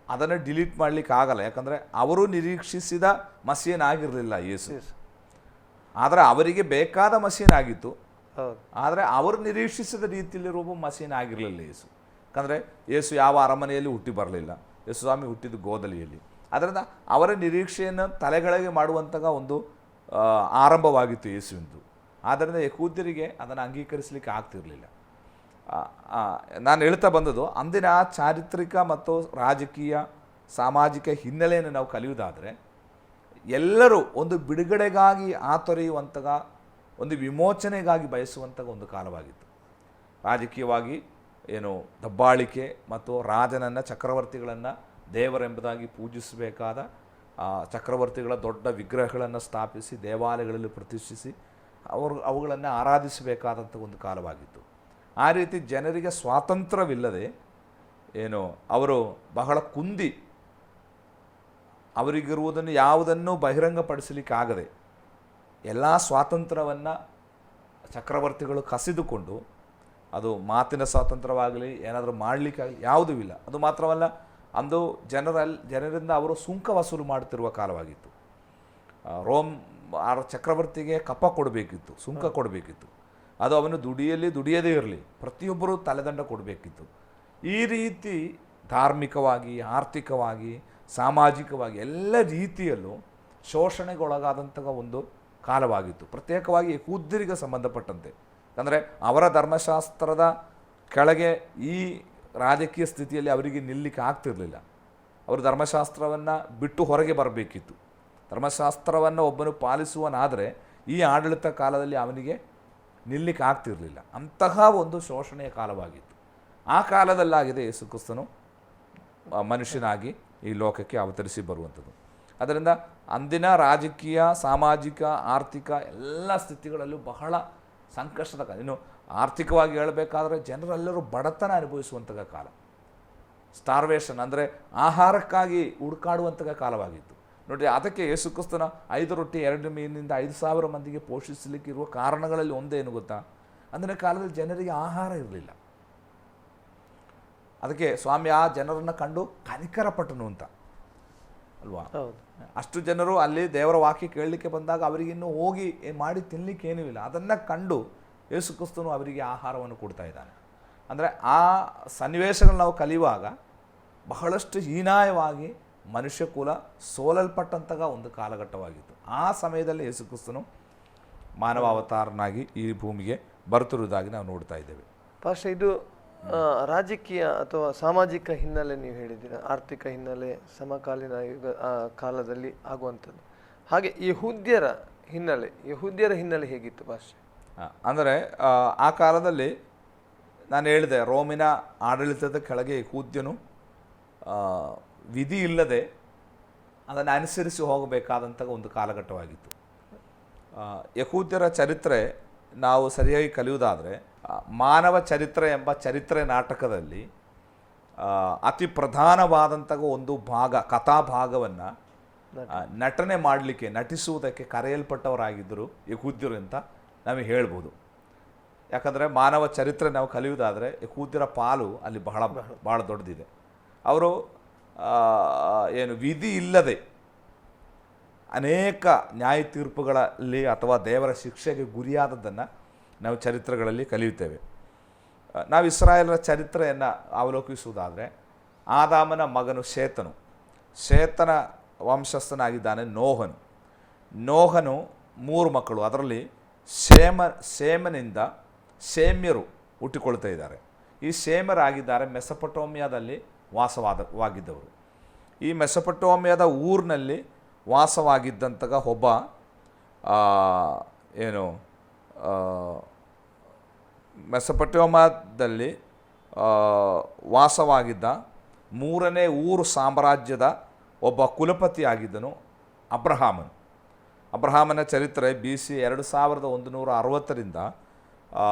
ಅದನ್ನು ಡಿಲೀಟ್ ಮಾಡಲಿಕ್ಕೆ ಆಗಲ್ಲ. ಯಾಕಂದರೆ ಅವರು ನಿರೀಕ್ಷಿಸಿದ ಮಸೀಹನಾಗಿರಲಿಲ್ಲ ಯೇಸು. ಆದರೆ ಅವರಿಗೆ ಬೇಕಾದ ಮಸೀಹನಾಗಿತ್ತು. ಆದರೆ ಅವರು ನಿರೀಕ್ಷಿಸಿದ ರೀತಿಯಲ್ಲಿರುವ ಮಸೀಹನಾಗಿರಲಿಲ್ಲ ಯೇಸು. ಯಾಕಂದರೆ ಯೇಸು ಯಾವ ಅರಮನೆಯಲ್ಲಿ ಹುಟ್ಟಿ ಬರಲಿಲ್ಲ. ಯೇಸು ಸ್ವಾಮಿ ಹುಟ್ಟಿದ್ದು ಗೋದಲಿಯಲ್ಲಿ. ಅದರಿಂದ ಅವರ ನಿರೀಕ್ಷೆಯನ್ನು ತಲೆಗಳಿಗೆ ಮಾಡುವಂತಹ ಒಂದು ಆರಂಭವಾಗಿತ್ತು ಯೇಸುವಿಂದು. ಆದ್ದರಿಂದ ಯಹೂದ್ಯರಿಗೆ ಅದನ್ನು ಅಂಗೀಕರಿಸಲಿಕ್ಕೆ ಆಗ್ತಿರಲಿಲ್ಲ. ನಾನು ಹೇಳ್ತಾ ಬಂದದ್ದು ಅಂದಿನ ಚಾರಿತ್ರಿಕ ಮತ್ತು ರಾಜಕೀಯ ಸಾಮಾಜಿಕ ಹಿನ್ನೆಲೆಯನ್ನು ನಾವು ಕಲಿಯುವುದಾದರೆ ಎಲ್ಲರೂ ಒಂದು ಬಿಡುಗಡೆಗಾಗಿ ಆತೊರೆಯುವಂತಹ ಒಂದು ವಿಮೋಚನೆಗಾಗಿ ಬಯಸುವಂತಹ ಒಂದು ಕಾಲವಾಗಿತ್ತು. ರಾಜಕೀಯವಾಗಿ ಏನು ದಬ್ಬಾಳಿಕೆ ಮತ್ತು ರಾಜನನ್ನು ಚಕ್ರವರ್ತಿಗಳನ್ನು ದೇವರೆಂಬುದಾಗಿ ಪೂಜಿಸಬೇಕಾದ ಚಕ್ರವರ್ತಿಗಳ ದೊಡ್ಡ ವಿಗ್ರಹಗಳನ್ನು ಸ್ಥಾಪಿಸಿ ದೇವಾಲಯಗಳಲ್ಲಿ ಪ್ರತಿಷ್ಠಿಸಿ ಅವುಗಳನ್ನು ಆರಾಧಿಸಬೇಕಾದಂಥ ಒಂದು ಕಾಲವಾಗಿತ್ತು. ಆ ರೀತಿ ಜನರಿಗೆ ಸ್ವಾತಂತ್ರ್ಯವಿಲ್ಲದೆ ಏನು ಅವರು ಬಹಳ ಕುಂದಿ ಅವರಿಗಿರುವುದನ್ನು ಯಾವುದನ್ನು ಬಹಿರಂಗಪಡಿಸಲಿಕ್ಕಾಗದೆ ಎಲ್ಲ ಸ್ವಾತಂತ್ರ್ಯವನ್ನು ಚಕ್ರವರ್ತಿಗಳು ಕಸಿದುಕೊಂಡು, ಅದು ಮಾತಿನ ಸ್ವಾತಂತ್ರ್ಯವಾಗಲಿ ಏನಾದರೂ ಮಾಡಲಿಕ್ಕಾಗಲಿ ಯಾವುದೂ ಇಲ್ಲ. ಅದು ಮಾತ್ರವಲ್ಲ, ಅಂದು ಜನರಿಂದ ಅವರು ಸುಂಕ ವಸೂಲು ಮಾಡುತ್ತಿರುವ ಕಾಲವಾಗಿತ್ತು. ರೋಮ್ ಚಕ್ರವರ್ತಿಗೆ ಕಪ್ಪ ಕೊಡಬೇಕಿತ್ತು, ಸುಂಕ ಕೊಡಬೇಕಿತ್ತು. ಅದು ಅವನು ದುಡಿಯದೇ ಇರಲಿ, ಪ್ರತಿಯೊಬ್ಬರೂ ತಲೆದಂಡ ಕೊಡಬೇಕಿತ್ತು. ಈ ರೀತಿ ಧಾರ್ಮಿಕವಾಗಿ, ಆರ್ಥಿಕವಾಗಿ, ಸಾಮಾಜಿಕವಾಗಿ ಎಲ್ಲ ರೀತಿಯಲ್ಲೂ ಶೋಷಣೆಗೊಳಗಾದಂತಹ ಒಂದು ಕಾಲವಾಗಿತ್ತು. ಪ್ರತ್ಯೇಕವಾಗಿ ಯಹೂದ್ಯರಿಗೆ ಸಂಬಂಧಪಟ್ಟಂತೆ. ಅಂದರೆ ಅವರ ಧರ್ಮಶಾಸ್ತ್ರದ ಕೆಳಗೆ ಈ ರಾಜಕೀಯ ಸ್ಥಿತಿಯಲ್ಲಿ ಅವರಿಗೆ ನಿಲ್ಲಕ್ಕೆ ಆಗ್ತಿರಲಿಲ್ಲ. ಅವರು ಧರ್ಮಶಾಸ್ತ್ರವನ್ನು ಬಿಟ್ಟು ಹೊರಗೆ ಬರಬೇಕಿತ್ತು. ಧರ್ಮಶಾಸ್ತ್ರವನ್ನು ಒಬ್ಬನು ಪಾಲಿಸುವನಾದರೆ ಈ ಆಡಳಿತ ಕಾಲದಲ್ಲಿ ಅವನಿಗೆ ನಿಲ್ಲಕ್ಕೆ ಆಗ್ತಿರಲಿಲ್ಲ. ಅಂತಹ ಒಂದು ಶೋಷಣೆಯ ಕಾಲವಾಗಿತ್ತು. ಆ ಕಾಲದಲ್ಲಾಗಿದೆ ಯೇಸುಕ್ರಿಸ್ತನು ಮನುಷ್ಯನಾಗಿ ಈ ಲೋಕಕ್ಕೆ ಅವತರಿಸಿ ಬರುವಂಥದ್ದು. ಅದರಿಂದ ಅಂದಿನ ರಾಜಕೀಯ, ಸಾಮಾಜಿಕ, ಆರ್ಥಿಕ ಎಲ್ಲ ಸ್ಥಿತಿಗಳಲ್ಲೂ ಬಹಳ ಸಂಕಷ್ಟದ ಕಾಲ. ಇನ್ನು ಆರ್ಥಿಕವಾಗಿ ಹೇಳಬೇಕಾದ್ರೆ ಜನರೆಲ್ಲರೂ ಬಡತನ ಅನುಭವಿಸುವಂತಹ ಕಾಲ. ಸ್ಟಾರ್ವೇಷನ್ ಅಂದರೆ ಆಹಾರಕ್ಕಾಗಿ ಹುಡುಕಾಡುವಂತಹ ಕಾಲವಾಗಿತ್ತು. ನೋಡಿರಿ, ಅದಕ್ಕೆ ಯೇಸುಕ್ರಿಸ್ತನ 5 ರೊಟ್ಟಿ 2 ಮೀನಿನಿಂದ 5,000 ಮಂದಿಗೆ ಪೋಷಿಸಲಿಕ್ಕೆ ಇರುವ ಕಾರಣಗಳಲ್ಲಿ ಒಂದೇನು ಗೊತ್ತಾ? ಅಂದಿನ ಕಾಲದಲ್ಲಿ ಜನರಿಗೆ ಆಹಾರ ಇರಲಿಲ್ಲ. ಅದಕ್ಕೆ ಸ್ವಾಮಿ ಆ ಜನರನ್ನು ಕಂಡು ಕನಿಕರಪಟ್ಟನು ಅಂತ ಅಲ್ವಾ? ಅಷ್ಟು ಜನರು ಅಲ್ಲಿ ದೇವರ ವಾಕ್ಯ ಕೇಳಲಿಕ್ಕೆ ಬಂದಾಗ ಅವರಿಗಿನ್ನೂ ಹೋಗಿ ಮಾಡಿ ತಿನ್ನಲಿಕ್ಕೆ ಏನೂ ಇಲ್ಲ. ಅದನ್ನು ಕಂಡು ಯೇಸುಕ್ರಿಸ್ತನು ಅವರಿಗೆ ಆಹಾರವನ್ನು ಕೊಡ್ತಾ ಇದ್ದಾನೆ. ಅಂದರೆ ಆ ಸನ್ನಿವೇಶಗಳು ನಾವು ಕಲಿಯುವಾಗ ಬಹಳಷ್ಟು ಹೀನಾಯವಾಗಿ ಮನುಷ್ಯಕುಲ ಸೋಲಲ್ಪಟ್ಟಂತಹ ಒಂದು ಕಾಲಘಟ್ಟವಾಗಿತ್ತು. ಆ ಸಮಯದಲ್ಲಿ ಯೇಸು ಕ್ರಿಸ್ತನು ಮಾನವ ಅವತಾರನಾಗಿ ಈ ಭೂಮಿಗೆ ಬರ್ತಿರುವುದಾಗಿ ನಾವು ನೋಡ್ತಾ ಇದ್ದೇವೆ. ಪಾಸ್ಟರ್, ಇದು ರಾಜಕೀಯ ಅಥವಾ ಸಾಮಾಜಿಕ ಹಿನ್ನೆಲೆ ನೀವು ಹೇಳಿದ್ದೀರಾ, ಆರ್ಥಿಕ ಹಿನ್ನೆಲೆ, ಸಮಕಾಲೀನ ಯುಗ ಕಾಲದಲ್ಲಿ ಆಗುವಂಥದ್ದು. ಹಾಗೆ ಯಹೂದ್ಯರ ಹಿನ್ನೆಲೆ ಹೇಗಿತ್ತು ಪಾಸ್ಟರ್? ಅಂದರೆ ಆ ಕಾಲದಲ್ಲಿ ನಾನು ಹೇಳಿದೆ, ರೋಮಿನ ಆಡಳಿತದ ಕೆಳಗೆ ಯಹೂದ್ಯನು ವಿಧಿ ಇಲ್ಲದೆ ಅದನ್ನು ಅನುಸರಿಸಿ ಹೋಗಬೇಕಾದಂಥ ಒಂದು ಕಾಲಘಟ್ಟವಾಗಿತ್ತು. ಯಹೂದ್ಯರ ಚರಿತ್ರೆ ನಾವು ಸರಿಯಾಗಿ ಕಲಿಯುವುದಾದರೆ, ಮಾನವ ಚರಿತ್ರೆ ಎಂಬ ಚರಿತ್ರೆ ನಾಟಕದಲ್ಲಿ ಅತಿ ಪ್ರಧಾನವಾದಂತಹ ಒಂದು ಭಾಗ, ಕಥಾಭಾಗವನ್ನು ನಟನೆ ಮಾಡಲಿಕ್ಕೆ, ನಟಿಸುವುದಕ್ಕೆ ಕರೆಯಲ್ಪಟ್ಟವರಾಗಿದ್ದರು ಯಹೂದ್ಯರು ಅಂತ ನಮಗೆ ಹೇಳ್ಬೋದು. ಯಾಕಂದರೆ ಮಾನವ ಚರಿತ್ರೆ ನಾವು ಕಲಿಯುವುದಾದರೆ ಯಹೂದ್ಯರ ಪಾಲು ಅಲ್ಲಿ ಬಹಳ ದೊಡ್ಡದಿದೆ. ಅವರು ವಿಧಿ ಇಲ್ಲದೆ ಅನೇಕ ನ್ಯಾಯ ತೀರ್ಪುಗಳಲ್ಲಿ ಅಥವಾ ದೇವರ ಶಿಕ್ಷೆಗೆ ಗುರಿಯಾದದ್ದನ್ನು ನಾವು ಚರಿತ್ರೆಗಳಲ್ಲಿ ಕಲಿಯುತ್ತೇವೆ. ನಾವು ಇಸ್ರಾಯೇಲರ ಚರಿತ್ರೆಯನ್ನು ಅವಲೋಕಿಸುವುದಾದರೆ, ಆದಾಮನ ಮಗನು ಶೇತನ ವಂಶಸ್ಥನಾಗಿದ್ದಾನೆ ನೋಹನು 3 ಮಕ್ಕಳು. ಅದರಲ್ಲಿ ಶೇಮನಿಂದ ಶೇಮ್ಯರು ಹುಟ್ಟಿಕೊಳ್ತಾ ಇದ್ದಾರೆ. ಈ ಶೇಮರಾಗಿದ್ದಾರೆ ಮೆಸೊಪೊಟೋಮಿಯಾದಲ್ಲಿ ವಾಸವಾಗಿದ್ದವರು. ಈ ಮೆಸೊಪೊಟೋಮಿಯಾದ ಊರಿನಲ್ಲಿ ವಾಸವಾಗಿದ್ದಂತಹ ಒಬ್ಬ ಮೆಸೊಪೊಟೋಮಿಯಾದಲ್ಲಿ ವಾಸವಾಗಿದ್ದ 3ನೇ ಊರು ಸಾಮ್ರಾಜ್ಯದ ಒಬ್ಬ ಕುಲಪತಿಯಾಗಿದ್ದನು ಅಬ್ರಹಾಮನ ಚರಿತ್ರೆ BC 2160ರಿಂದ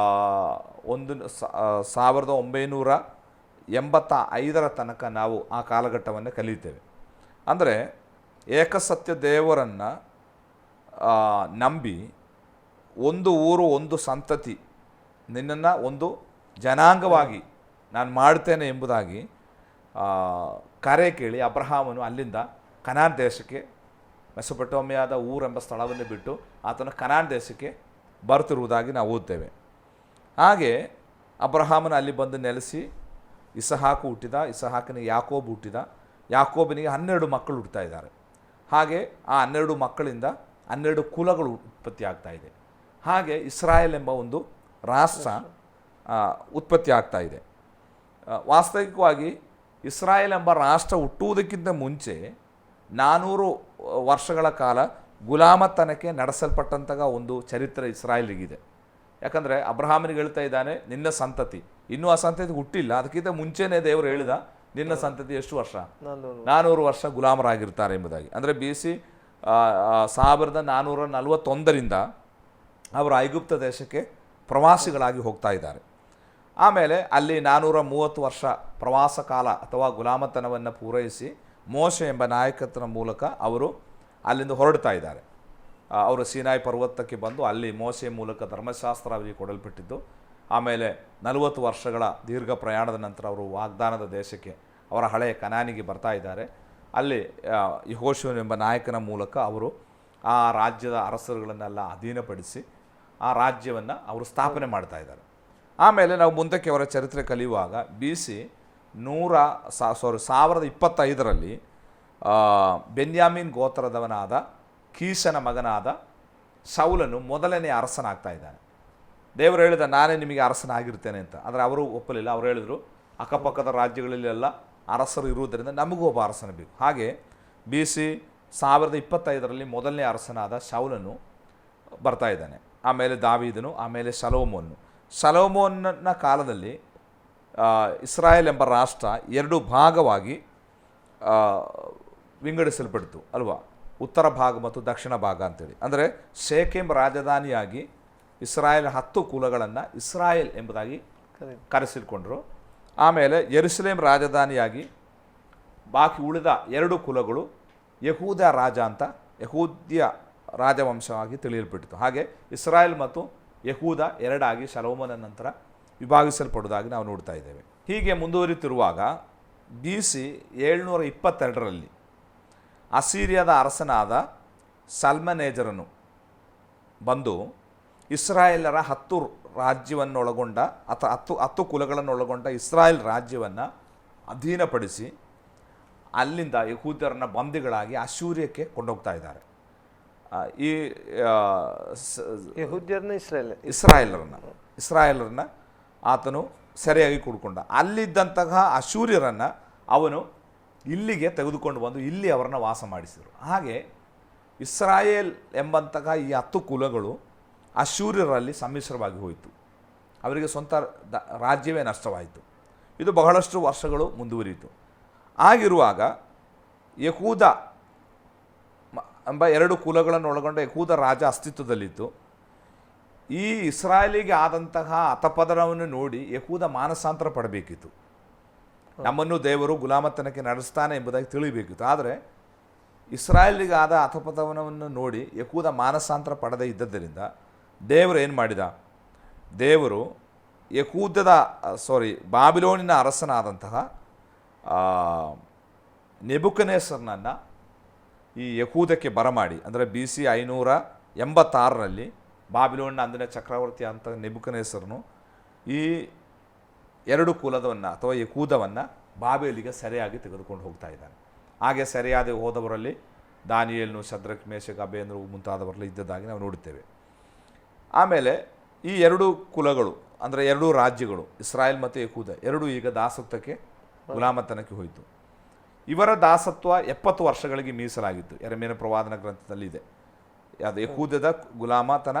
1985 ತನಕ ನಾವು ಆ ಕಾಲಘಟ್ಟವನ್ನು ಕಲಿಯುತ್ತೇವೆ. ಅಂದರೆ ಏಕಸತ್ಯ ದೇವರನ್ನು ನಂಬಿ ಒಂದು ಊರು, ಒಂದು ಸಂತತಿ, ನಿನ್ನನ್ನು ಒಂದು ಜನಾಂಗವಾಗಿ ನಾನು ಮಾಡ್ತೇನೆ ಎಂಬುದಾಗಿ ಕರೆ ಕೇಳಿ ಅಬ್ರಹಾಮನು ಅಲ್ಲಿಂದ ಕನಾನ್ ದೇಶಕ್ಕೆ, ಮೆಸೊಪೊಟೋಮಿಯಾದ ಊರೆಂಬ ಸ್ಥಳವನ್ನು ಬಿಟ್ಟು ಆತನು ಕನಾನ್ ದೇಶಕ್ಕೆ ಬರ್ತಿರುವುದಾಗಿ ನಾವು ಓದ್ತೇವೆ. ಹಾಗೆ ಅಬ್ರಹಾಮನು ಅಲ್ಲಿ ಬಂದು ನೆಲೆಸಿ ಇಸಹಾಕು ಹುಟ್ಟಿದ, ಇಸಹಾಕನಿಗೆ ಯಾಕೋಬ್ ಹುಟ್ಟಿದ, ಯಾಕೋಬನಿಗೆ 12 ಮಕ್ಕಳು ಹುಟ್ಟುತ್ತಾ ಇದ್ದಾರೆ. ಹಾಗೆ ಆ 12 ಮಕ್ಕಳಿಂದ 12 ಕುಲಗಳು ಉತ್ಪತ್ತಿ ಆಗ್ತಾ ಇದೆ. ಹಾಗೆ ಇಸ್ರಾಯೇಲ್ ಎಂಬ ಒಂದು ರಾಷ್ಟ್ರ ಉತ್ಪತ್ತಿ ಆಗ್ತಾ ಇದೆ. ವಾಸ್ತವಿಕವಾಗಿ ಇಸ್ರಾಯೇಲ್ ಎಂಬ ರಾಷ್ಟ್ರ ಹುಟ್ಟುವುದಕ್ಕಿಂತ ಮುಂಚೆ 400 ವರ್ಷಗಳ ಕಾಲ ಗುಲಾಮತನಕ್ಕೆ ನಡೆಸಲ್ಪಟ್ಟಂತಹ ಒಂದು ಚರಿತ್ರೆ ಇಸ್ರಾಯೇಲಿಗಿದೆ. ಯಾಕಂದರೆ ಅಬ್ರಹಾಮನಿಗೆ ಹೇಳ್ತಾ ಇದ್ದಾನೆ, ನಿನ್ನ ಸಂತತಿ, ಇನ್ನೂ ಆ ಸಂತತಿ ಹುಟ್ಟಿಲ್ಲ, ಅದಕ್ಕಿಂತ ಮುಂಚೆನೇ ದೇವರು ಹೇಳಿದ ನಿನ್ನ ಸಂತತಿ ಎಷ್ಟು ವರ್ಷ? 400 ವರ್ಷ ಗುಲಾಮರಾಗಿರ್ತಾರೆ ಎಂಬುದಾಗಿ. ಅಂದರೆ BC 1441ರಿಂದ ಅವರು ಐಗುಪ್ತ ದೇಶಕ್ಕೆ ಪ್ರವಾಸಿಗಳಾಗಿ ಹೋಗ್ತಾ ಇದ್ದಾರೆ. ಆಮೇಲೆ ಅಲ್ಲಿ 430 ವರ್ಷ ಪ್ರವಾಸ ಕಾಲ ಅಥವಾ ಗುಲಾಮತನವನ್ನು ಪೂರೈಸಿ ಮೋಶೆ ಎಂಬ ನಾಯಕತ್ವದ ಮೂಲಕ ಅವರು ಅಲ್ಲಿಂದ ಹೊರಡ್ತಾ ಇದ್ದಾರೆ. ಅವರು ಸೀನಾಯಿ ಪರ್ವತಕ್ಕೆ ಬಂದು ಅಲ್ಲಿ ಮೋಶೆ ಮೂಲಕ ಧರ್ಮಶಾಸ್ತ್ರ ಅವರಿಗೆ ಕೊಡಲ್ಪಟ್ಟಿದ್ದು. ಆಮೇಲೆ 40 ವರ್ಷಗಳ ದೀರ್ಘ ಪ್ರಯಾಣದ ನಂತರ ಅವರು ವಾಗ್ದಾನದ ದೇಶಕ್ಕೆ, ಅವರ ಹಳೆಯ ಕನಾನಿಗೆ ಬರ್ತಾ ಇದ್ದಾರೆ. ಅಲ್ಲಿ ಯೆಹೋಶುವ ಎಂಬ ನಾಯಕನ ಮೂಲಕ ಅವರು ಆ ರಾಜ್ಯದ ಅರಸರುಗಳನ್ನೆಲ್ಲ ಅಧೀನಪಡಿಸಿ ಆ ರಾಜ್ಯವನ್ನು ಅವರು ಸ್ಥಾಪನೆ ಮಾಡ್ತಾ ಇದ್ದಾರೆ. ಆಮೇಲೆ ನಾವು ಮುಂದಕ್ಕೆ ಅವರ ಚರಿತ್ರೆ ಕಲಿಯುವಾಗ BC 1025ರಲ್ಲಿ ಬೆನ್ಯಾಮೀನ್ ಗೋತ್ರದವನಾದ ಕೀಷನ ಮಗನಾದ ಶೌಲನು ಮೊದಲನೇ ಅರಸನಾಗ್ತಾ ಇದ್ದಾನೆ. ದೇವರು ಹೇಳಿದ, ನಾನೇ ನಿಮಗೆ ಅರಸನಾಗಿರ್ತೇನೆ ಅಂತ. ಆದರೆ ಅವರು ಒಪ್ಪಲಿಲ್ಲ. ಅವರು ಹೇಳಿದರು, ಅಕ್ಕಪಕ್ಕದ ರಾಜ್ಯಗಳಲ್ಲೆಲ್ಲ ಅರಸರು ಇರುವುದರಿಂದ ನಮಗೂ ಒಬ್ಬ ಅರಸನ ಬೇಕು. ಹಾಗೆ BC 1025ರಲ್ಲಿ ಮೊದಲನೇ ಅರಸನಾದ ಶೌಲನು ಬರ್ತಾ ಇದ್ದಾನೆ. ಆಮೇಲೆ ದಾವೀದನು, ಆಮೇಲೆ ಶಲೋಮೋನನ ಕಾಲದಲ್ಲಿ ಇಸ್ರಾಯೇಲ್ ಎಂಬ ರಾಷ್ಟ್ರ 2 ಭಾಗವಾಗಿ ವಿಂಗಡಿಸಲ್ಪಡ್ತು ಅಲ್ವಾ, ಉತ್ತರ ಭಾಗ ಮತ್ತು ದಕ್ಷಿಣ ಭಾಗ ಅಂತೇಳಿ. ಅಂದರೆ ಶೇಕೆಮ್ ರಾಜಧಾನಿಯಾಗಿ ಇಸ್ರಾಯೇಲ್ 10 ಕುಲಗಳನ್ನು ಇಸ್ರಾಯೇಲ್ ಎಂಬುದಾಗಿ ಕರೆಸಿಕೊಂಡರು. ಆಮೇಲೆ ಯೆರೂಸಲೇಮ್ ರಾಜಧಾನಿಯಾಗಿ ಬಾಕಿ ಉಳಿದ 2 ಕುಲಗಳು ಯಹೂದ ರಾಜ ಅಂತ ಯಹೂದ್ಯ ರಾಜವಂಶವಾಗಿ ತಿಳಿಯಲ್ಪಟ್ಟಿತು. ಹಾಗೆ ಇಸ್ರಾಯೇಲ್ ಮತ್ತು ಯಹೂದ 2 ಆಗಿ ಶಲೋಮೋನ ನಂತರ ವಿಭಾಗಿಸಲ್ಪಡುವುದಾಗಿ ನಾವು ನೋಡ್ತಾ ಇದ್ದೇವೆ. ಹೀಗೆ ಮುಂದುವರಿತಿರುವಾಗ BC 722ರಲ್ಲಿ ಅಸೀರಿಯಾದ ಅರಸನಾದ ಸಲ್ಮನೇಜರನು ಬಂದು ಇಸ್ರಾಯೇಲರ 10 ರಾಜ್ಯವನ್ನೊಳಗೊಂಡ ಅಥವಾ 10 ಕುಲಗಳನ್ನೊಳಗೊಂಡ ಇಸ್ರಾಯೇಲ್ ರಾಜ್ಯವನ್ನು ಅಧೀನಪಡಿಸಿ ಅಲ್ಲಿಂದ ಯಹೂದ್ಯರನ್ನ ಬಂದಿಗಳಾಗಿ ಅಶ್ಶೂರ್ಯಕ್ಕೆ ಕೊಂಡೋಗ್ತಾ ಇದ್ದಾರೆ. ಈ ಯಹೂದ್ಯರನ್ನ ಇಸ್ರಾಯೇಲರನ್ನ ಆತನು ಸೆರೆಯಾಗಿ ಕೂಡ್ಕೊಂಡ. ಅಲ್ಲಿದ್ದಂತಹ ಅಶ್ಶೂರ್ಯರನ್ನು ಅವನು ಇಲ್ಲಿಗೆ ತೆಗೆದುಕೊಂಡು ಬಂದು ಇಲ್ಲಿ ಅವರನ್ನು ವಾಸ ಮಾಡಿಸಿದರು. ಹಾಗೆ ಇಸ್ರಾಯೇಲ್ ಎಂಬಂತಹ ಈ 10 ಕುಲಗಳು ಅಶ್ಶೂರ್ಯರಲ್ಲಿ ಸಮ್ಮಿಶ್ರವಾಗಿ ಹೋಯಿತು. ಅವರಿಗೆ ಸ್ವಂತ ರಾಜ್ಯವೇ ನಷ್ಟವಾಯಿತು. ಇದು ಬಹಳಷ್ಟು ವರ್ಷಗಳು ಮುಂದುವರಿಯಿತು. ಆಗಿರುವಾಗ ಯಹೂದ ಎಂಬ 2 ಕುಲಗಳನ್ನು ಒಳಗೊಂಡ ಯಹೂದ ರಾಜ ಅಸ್ತಿತ್ವದಲ್ಲಿತ್ತು. ಈ ಇಸ್ರಾಯೇಲಿಗೆ ಆದಂತಹ ಅತಪತನವನ್ನು ನೋಡಿ ಯಹೂದ ಮಾನಸಾಂತರ ಪಡಬೇಕಿತ್ತು. ನಮ್ಮನ್ನು ದೇವರು ಗುಲಾಮತನಕ್ಕೆ ನಡೆಸ್ತಾನೆ ಎಂಬುದಾಗಿ ತಿಳಿಬೇಕಿತ್ತು. ಆದರೆ ಇಸ್ರಾಯೇಲಿಗೆ ಆದ ಅತಪತನವನ್ನು ನೋಡಿ ಯಹೂದ ಮಾನಸಾಂತರ ಪಡದೇ ಇದ್ದದ್ದರಿಂದ ದೇವರು ಏನು ಮಾಡಿದ? ದೇವರು ಬಾಬಿಲೋನಿನ ಅರಸನಾದಂತಹ ನೆಬೂಕದ್ನೆಚ್ಚರನನ್ನು ಈ ಯಹೂದಕ್ಕೆ ಬರಮಾಡಿ, ಅಂದರೆ BC 586ರಲ್ಲಿ ಬಾಬಿಲೋನಿನ ಅಂದಿನ ಚಕ್ರವರ್ತಿ ಅಂತ ನೆಬೂಕದ್ನೆಚ್ಚರನು ಈ 2 ಕುಲದವನ್ನು ಅಥವಾ ಯಹೂದವನ್ನು ಬಾಬೇಲಿಗೆ ಸೆರೆಯಾಗಿ ತೆಗೆದುಕೊಂಡು ಹೋಗ್ತಾ ಇದ್ದಾನೆ. ಹಾಗೆ ಸೆರೆಯಾದ ಹೋದವರಲ್ಲಿ ದಾನಿಯೇಲನು, ಶದ್ರಕ್, ಮೇಷಕ್, ಅಬೇದ್ನೆಗೋ ಮುಂತಾದವರೆಲ್ಲ ಇದ್ದದ್ದಾಗಿ ನಾವು ನೋಡುತ್ತೇವೆ. ಆಮೇಲೆ ಈ 2 ಕುಲಗಳು ಅಂದರೆ 2 ರಾಜ್ಯಗಳು ಇಸ್ರಾಯೇಲ್ ಮತ್ತು ಯಹೂದ 2 ಈಗ ದಾಸತ್ವಕ್ಕೆ ಗುಲಾಮತನಕ್ಕೆ ಹೋಯಿತು. ಇವರ ದಾಸತ್ವ 70 ವರ್ಷಗಳಿಗೆ ಮೀಸಲಾಗಿತ್ತು. ಯೆರೆಮೀಯನ ಪ್ರವಾದನ ಗ್ರಂಥದಲ್ಲಿ ಇದೆ. ಅದು ಯಹೂದದ ಗುಲಾಮತನ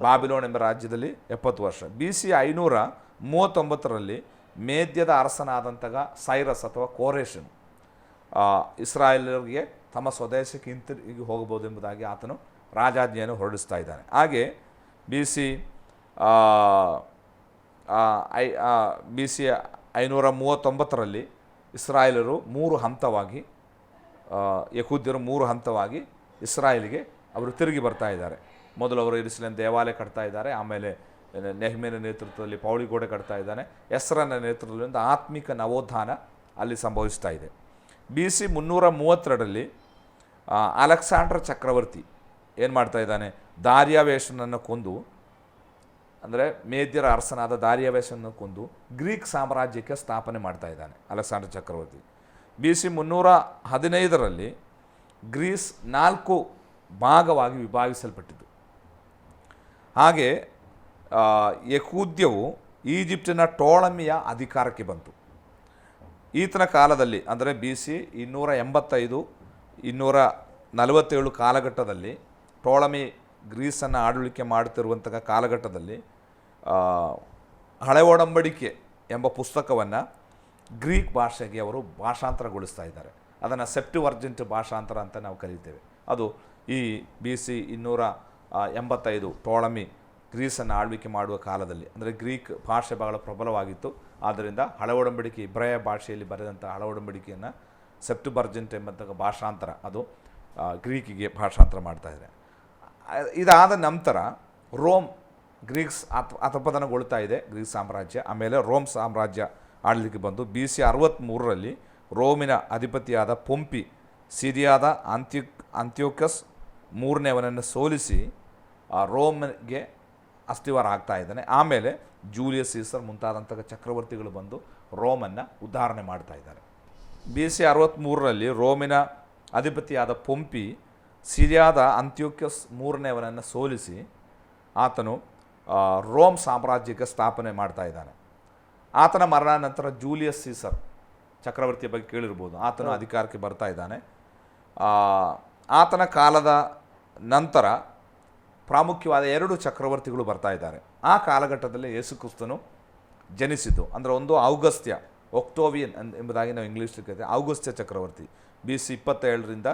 ಬಾಬಿಲೋನ್ ಎಂಬ ರಾಜ್ಯದಲ್ಲಿ 70 ವರ್ಷ. BC 539ರಲ್ಲಿ ಮೇದ್ಯದ ಅರಸನಾದಂತಹ ಸೈರಸ್ ಅಥವಾ ಕೋರೇಷನ್ ಇಸ್ರಾಯೇಲರಿಗೆ ತಮ್ಮ ಸ್ವದೇಶಕ್ಕೆ ಹಿಂತಿರುಗಿ ಹೋಗಬಹುದು ಎಂಬುದಾಗಿ ಆತನು ರಾಜಾಜ್ಞೆಯನ್ನು ಹೊರಡಿಸ್ತಾ ಇದ್ದಾನೆ. ಹಾಗೆ BC 539ರಲ್ಲಿ ಇಸ್ರಾಯೇಲರು 3 ಹಂತವಾಗಿ ಯಹೂದ್ಯರು 3 ಹಂತವಾಗಿ ಇಸ್ರಾಯೇಲಿಗೆ ಅವರು ತಿರುಗಿ ಬರ್ತಾ ಇದ್ದಾರೆ. ಮೊದಲು ಅವರು ಯೆರೂಸಲೇಮ್ ದೇವಾಲಯ ಕಟ್ತಾ ಇದ್ದಾರೆ. ಆಮೇಲೆ ನೆಹಮ್ಯನ ನೇತೃತ್ವದಲ್ಲಿ ಪೌಳಿಗೋಡೆ ಕಟ್ತಾ ಇದ್ದಾನೆ. ಎಸ್ರನ ನೇತೃತ್ವದಿಂದ ಆತ್ಮಿಕ ನವೋತ್ಥಾನ ಅಲ್ಲಿ ಸಂಭವಿಸ್ತಾ ಇದೆ. BC 332ರಲ್ಲಿ ಅಲೆಕ್ಸಾಂಡರ್ ಚಕ್ರವರ್ತಿ ಏನು ಮಾಡ್ತಾ ಇದ್ದಾನೆ? ದಾರ್ಯಾವೇಶನನ್ನು ಕೊಂದು, ಅಂದರೆ ಮೇದ್ಯರ ಅರಸನಾದ ದಾರ್ಯಾವೇಶನನ್ನು ಕೊಂದು ಗ್ರೀಕ್ ಸಾಮ್ರಾಜ್ಯಕ್ಕೆ ಸ್ಥಾಪನೆ ಮಾಡ್ತಾ ಇದ್ದಾನೆ ಅಲೆಕ್ಸಾಂಡರ್ ಚಕ್ರವರ್ತಿ. BC 315ರಲ್ಲಿ ಗ್ರೀಸ್ 4 ಭಾಗವಾಗಿ ವಿಭಾಗಿಸಲ್ಪಟ್ಟಿತು. ಹಾಗೆ ಯಹೂದ್ಯವು ಈಜಿಪ್ಟಿನ ಟೋಳಮಿಯ ಅಧಿಕಾರಕ್ಕೆ ಬಂತು. ಈತನ ಕಾಲದಲ್ಲಿ ಅಂದರೆ BC 285-247 ಕಾಲಘಟ್ಟದಲ್ಲಿ ಟೋಳಮಿ ಗ್ರೀಸನ್ನು ಆಳ್ವಿಕೆ ಮಾಡುತ್ತಿರುವಂತಹ ಕಾಲಘಟ್ಟದಲ್ಲಿ ಹಳೆ ಒಡಂಬಡಿಕೆ ಎಂಬ ಪುಸ್ತಕವನ್ನು ಗ್ರೀಕ್ ಭಾಷೆಗೆ ಅವರು ಭಾಷಾಂತರಗೊಳಿಸ್ತಾ ಇದ್ದಾರೆ. ಅದನ್ನು ಸೆಪ್ಟಿವರ್ಜೆಂಟ್ ಭಾಷಾಂತರ ಅಂತ ನಾವು ಕರೀತೇವೆ. ಅದು ಈ BC 285 ಟೋಳಮಿ ಗ್ರೀಸನ್ನು ಆಳ್ವಿಕೆ ಮಾಡುವ ಕಾಲದಲ್ಲಿ, ಅಂದರೆ ಗ್ರೀಕ್ ಭಾಷೆ ಬಹಳ ಪ್ರಬಲವಾಗಿತ್ತು. ಆದ್ದರಿಂದ ಹಳೆ ಒಡಂಬಡಿಕೆ ಇಬ್ರಾಯ ಭಾಷೆಯಲ್ಲಿ ಬರೆದಂಥ ಹಳೆ ಒಡಂಬಡಿಕೆಯನ್ನು ಸೆಪ್ಟಿವರ್ಜೆಂಟ್ ಎಂಬಂತಹ ಭಾಷಾಂತರ ಅದು ಗ್ರೀಕಿಗೆ ಭಾಷಾಂತರ ಮಾಡ್ತಾಯಿದ್ದಾರೆ. ಇದಾದ ನಂತರ ರೋಮ್ ಗ್ರೀಕ್ಸ್ ಅಧಪತನಗೊಳ್ತಾ ಇದೆ, ಗ್ರೀಕ್ ಸಾಮ್ರಾಜ್ಯ. ಆಮೇಲೆ ರೋಮ್ ಸಾಮ್ರಾಜ್ಯ ಆಳ್ಲಿಕ್ಕೆ ಬಂದು BC 63ರಲ್ಲಿ ರೋಮಿನ ಅಧಿಪತಿಯಾದ ಪೊಂಪಿ ಸಿರಿಯಾದ ಅಂತ್ಯೋಕಸ್ 3ನೇವನನ್ನು ಸೋಲಿಸಿ ರೋಮ್ಗೆ ಅಸ್ಥಿವಾರ ಆಗ್ತಾ ಇದ್ದಾನೆ. ಆಮೇಲೆ ಜೂಲಿಯಸ್ ಸೀಸರ್ ಮುಂತಾದಂತಹ ಚಕ್ರವರ್ತಿಗಳು ಬಂದು ರೋಮನ್ನು ಉದ್ಧಾರಣೆ ಮಾಡ್ತಾ ಇದ್ದಾರೆ. BC 63ರಲ್ಲಿ ರೋಮಿನ ಅಧಿಪತಿಯಾದ ಪೊಂಪಿ ಸಿರಿಯಾದ ಅಂತ್ಯೋಕಸ್ 3ನೇವನನ್ನು ಸೋಲಿಸಿ ಆತನು ರೋಮ್ ಸಾಮ್ರಾಜ್ಯಕ್ಕೆ ಸ್ಥಾಪನೆ ಮಾಡ್ತಾ ಇದ್ದಾನೆ. ಆತನ ಮರಣಾನಂತರ ಜೂಲಿಯಸ್ ಸೀಸರ್ ಚಕ್ರವರ್ತಿಯ ಬಗ್ಗೆ ಕೇಳಿರ್ಬೋದು, ಆತನು ಅಧಿಕಾರಕ್ಕೆ ಬರ್ತಾ ಇದ್ದಾನೆ. ಆತನ ಕಾಲದ ನಂತರ ಪ್ರಾಮುಖ್ಯವಾದ 2 ಚಕ್ರವರ್ತಿಗಳು ಬರ್ತಾ ಇದ್ದಾರೆ. ಆ ಕಾಲಘಟ್ಟದಲ್ಲಿ ಯೇಸು ಕ್ರಿಸ್ತನು ಜನಿಸಿದ್ದು. ಅಂದರೆ ಒಂದು ಔಗಸ್ತ್ಯ, ಒಕ್ಟೋವಿಯನ್ ಎಂಬುದಾಗಿ ನಾವು ಇಂಗ್ಲೀಷಲ್ಲಿ ಕರೀತೇವೆ. ಔಗಸ್ತ್ಯ ಚಕ್ರವರ್ತಿ BC 27ರಿಂದ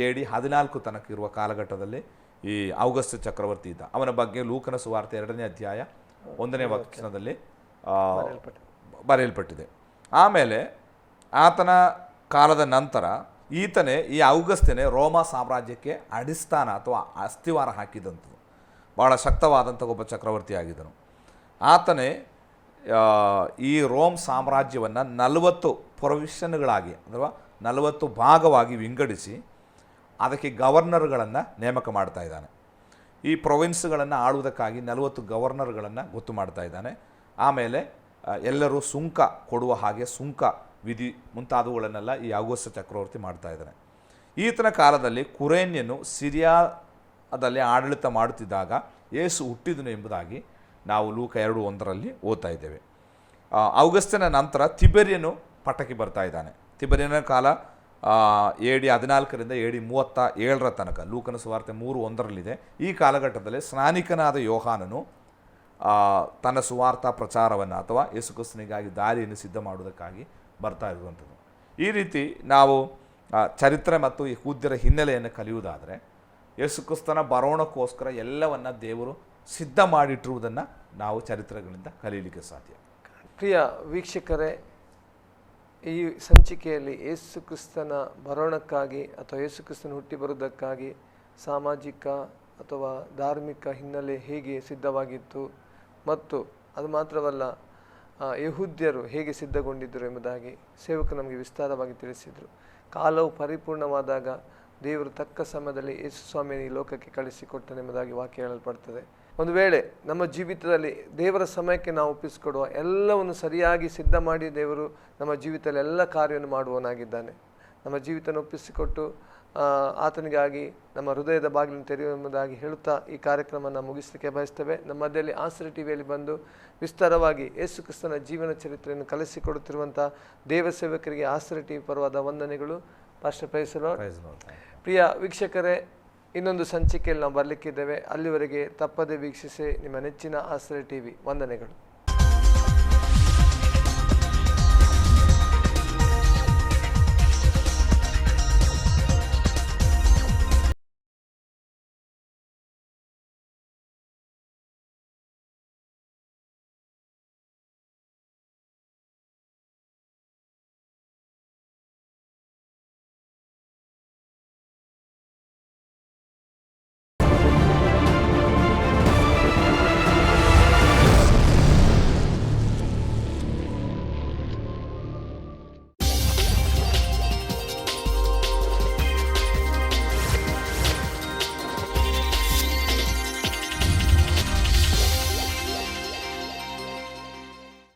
AD 14 ತನಕ ಇರುವ ಕಾಲಘಟ್ಟದಲ್ಲಿ ಈ ಔಗಸ್ತ್ಯ ಚಕ್ರವರ್ತಿ ಇದ್ದ. ಅವನ ಬಗ್ಗೆ ಲೂಕನ ಸುವಾರ್ತೆ 2ನೇ ಅಧ್ಯಾಯ 1ನೇ ವಚನದಲ್ಲಿ ಬರೆಯಲ್ಪಟ್ಟಿದೆ. ಆಮೇಲೆ ಆತನ ಕಾಲದ ನಂತರ ಈತನೇ, ಈ ಔಗಸ್ತ್ಯನೇ ರೋಮಾ ಸಾಮ್ರಾಜ್ಯಕ್ಕೆ ಅಡಿಸ್ಥಾನ ಅಥವಾ ಅಸ್ಥಿವಾರ ಹಾಕಿದಂಥದ್ದು. ಭಾಳ ಶಕ್ತವಾದಂಥ ಒಬ್ಬ ಚಕ್ರವರ್ತಿ ಆಗಿದ್ದನು. ಆತನೇ ಈ ರೋಮ್ ಸಾಮ್ರಾಜ್ಯವನ್ನು 40 ಪ್ರೊವಿಷನ್ಗಳಾಗಿ ಅಥವಾ 40 ಭಾಗವಾಗಿ ವಿಂಗಡಿಸಿ ಅದಕ್ಕೆ ಗವರ್ನರ್ಗಳನ್ನು ನೇಮಕ ಮಾಡ್ತಾ ಇದ್ದಾನೆ. ಈ ಪ್ರೊವಿನ್ಸ್ಗಳನ್ನು ಆಳುವುದಕ್ಕಾಗಿ 40 ಗವರ್ನರ್ಗಳನ್ನು ಗೊತ್ತು ಮಾಡ್ತಾ ಇದ್ದಾನೆ. ಆಮೇಲೆ ಎಲ್ಲರೂ ಸುಂಕ ಕೊಡುವ ಹಾಗೆ ಸುಂಕ ವಿಧಿ ಮುಂತಾದವುಗಳನ್ನೆಲ್ಲ ಈ ಔಗುಸ್ತ ಚಕ್ರವರ್ತಿ ಮಾಡ್ತಾ ಇದ್ದಾನೆ. ಈತನ ಕಾಲದಲ್ಲಿ ಕುರೇನ್ಯನು ಸಿರಿಯಾದಲ್ಲಿ ಆಡಳಿತ ಮಾಡುತ್ತಿದ್ದಾಗ ಯೇಸು ಹುಟ್ಟಿದನು ಎಂಬುದಾಗಿ ನಾವು ಲೂಕ 2:1 ಓದ್ತಾ ಇದ್ದೇವೆ. ಔಗಸ್ತನ ನಂತರ ತಿಬೆರಿಯನು ಪಟ್ಟಕ್ಕೆ ಬರ್ತಾ ಇದ್ದಾನೆ. ತಿಬೆರಿಯನ ಕಾಲ AD 14 AD 37 ತನಕ. ಲೂಕನ ಸುವಾರ್ತೆ 3:1 ಈ ಕಾಲಘಟ್ಟದಲ್ಲಿ ಸ್ನಾನಿಕನಾದ ಯೋಹಾನನು ತನ್ನ ಸುವಾರ್ಥ ಪ್ರಚಾರವನ್ನು ಅಥವಾ ಯೇಸುಕ್ರಿಸ್ತನಿಗಾಗಿ ದಾರಿಯನ್ನು ಸಿದ್ಧ ಮಾಡುವುದಕ್ಕಾಗಿ ಬರ್ತಾ ಇರುವಂಥದ್ದು. ಈ ರೀತಿ ನಾವು ಚರಿತ್ರೆ ಮತ್ತು ಯಹೂದ್ಯರ ಹಿನ್ನೆಲೆಯನ್ನು ಕಲಿಯುವುದಾದರೆ ಯೇಸುಕ್ರಿಸ್ತನ ಬರೋಣಕ್ಕೋಸ್ಕರ ಎಲ್ಲವನ್ನ ದೇವರು ಸಿದ್ಧ ಮಾಡಿಟ್ಟಿರುವುದನ್ನು ನಾವು ಚರಿತ್ರೆಗಳಿಂದ ಕಲಿಯಲಿಕ್ಕೆ ಸಾಧ್ಯ. ಪ್ರಿಯ ವೀಕ್ಷಕರೇ, ಈ ಸಂಚಿಕೆಯಲ್ಲಿ ಯೇಸುಕ್ರಿಸ್ತನ ಬರೋಣಕ್ಕಾಗಿ ಅಥವಾ ಯೇಸುಕ್ರಿಸ್ತನ ಹುಟ್ಟಿ ಬರುವುದಕ್ಕಾಗಿ ಸಾಮಾಜಿಕ ಅಥವಾ ಧಾರ್ಮಿಕ ಹಿನ್ನೆಲೆ ಹೇಗೆ ಸಿದ್ಧವಾಗಿತ್ತು ಮತ್ತು ಅದು ಮಾತ್ರವಲ್ಲ ಯಹೂದ್ಯರು ಹೇಗೆ ಸಿದ್ಧಗೊಂಡಿದ್ದರು ಎಂಬುದಾಗಿ ಸೇವಕರು ನಮಗೆ ವಿಸ್ತಾರವಾಗಿ ತಿಳಿಸಿದರು. ಕಾಲವು ಪರಿಪೂರ್ಣವಾದಾಗ ದೇವರು ತಕ್ಕ ಸಮಯದಲ್ಲಿ ಯೇಸು ಸ್ವಾಮಿಯನ್ನು ಈ ಲೋಕಕ್ಕೆ ಕಳಿಸಿಕೊಟ್ಟನೆಂಬುದಾಗಿ ವಾಕ್ಯ ಹೇಳಲ್ಪಡ್ತದೆ. ಒಂದು ವೇಳೆ ನಮ್ಮ ಜೀವಿತದಲ್ಲಿ ದೇವರ ಸಮಯಕ್ಕೆ ನಾವು ಒಪ್ಪಿಸಿಕೊಡುವ ಎಲ್ಲವನ್ನು ಸರಿಯಾಗಿ ಸಿದ್ಧ ಮಾಡಿ ದೇವರು ನಮ್ಮ ಜೀವಿತದಲ್ಲಿ ಎಲ್ಲ ಕಾರ್ಯವನ್ನು ಮಾಡುವವನಾಗಿದ್ದಾನೆ. ನಮ್ಮ ಜೀವಿತವನ್ನು ಒಪ್ಪಿಸಿಕೊಟ್ಟು ಆತನಿಗಾಗಿ ನಮ್ಮ ಹೃದಯದ ಬಾಗಿಲನ್ನು ತೆರೆಯುವುದಾಗಿ ಹೇಳುತ್ತಾ ಈ ಕಾರ್ಯಕ್ರಮವನ್ನು ಮುಗಿಸಲಿಕ್ಕೆ ಬಯಸ್ತೇವೆ. ನಮ್ಮ ಮಧ್ಯದಲ್ಲಿ ಆಸರೆ ಟಿವಿಯಲ್ಲಿ ಬಂದು ವಿಸ್ತಾರವಾಗಿ ಯೇಸು ಕ್ರಿಸ್ತನ ಜೀವನ ಚರಿತ್ರೆಯನ್ನು ಕಲಿಸಿಕೊಡುತ್ತಿರುವಂಥ ದೇವ ಸೇವಕರಿಗೆ ಆಸರೆ ಟಿವಿ ಪರವಾದ ವಂದನೆಗಳು. Pastor praise lord. ಪ್ರಿಯ ವೀಕ್ಷಕರೇ, ಇನ್ನೊಂದು ಸಂಚಿಕೆಯಲ್ಲಿ ನಾವು ಬರಲಿಕ್ಕಿದ್ದೇವೆ. ಅಲ್ಲಿವರೆಗೆ ತಪ್ಪದೆ ವೀಕ್ಷಿಸಿ ನಿಮ್ಮ ನೆಚ್ಚಿನ ಆಸರೆ ಟಿವಿ. ವಂದನೆಗಳು.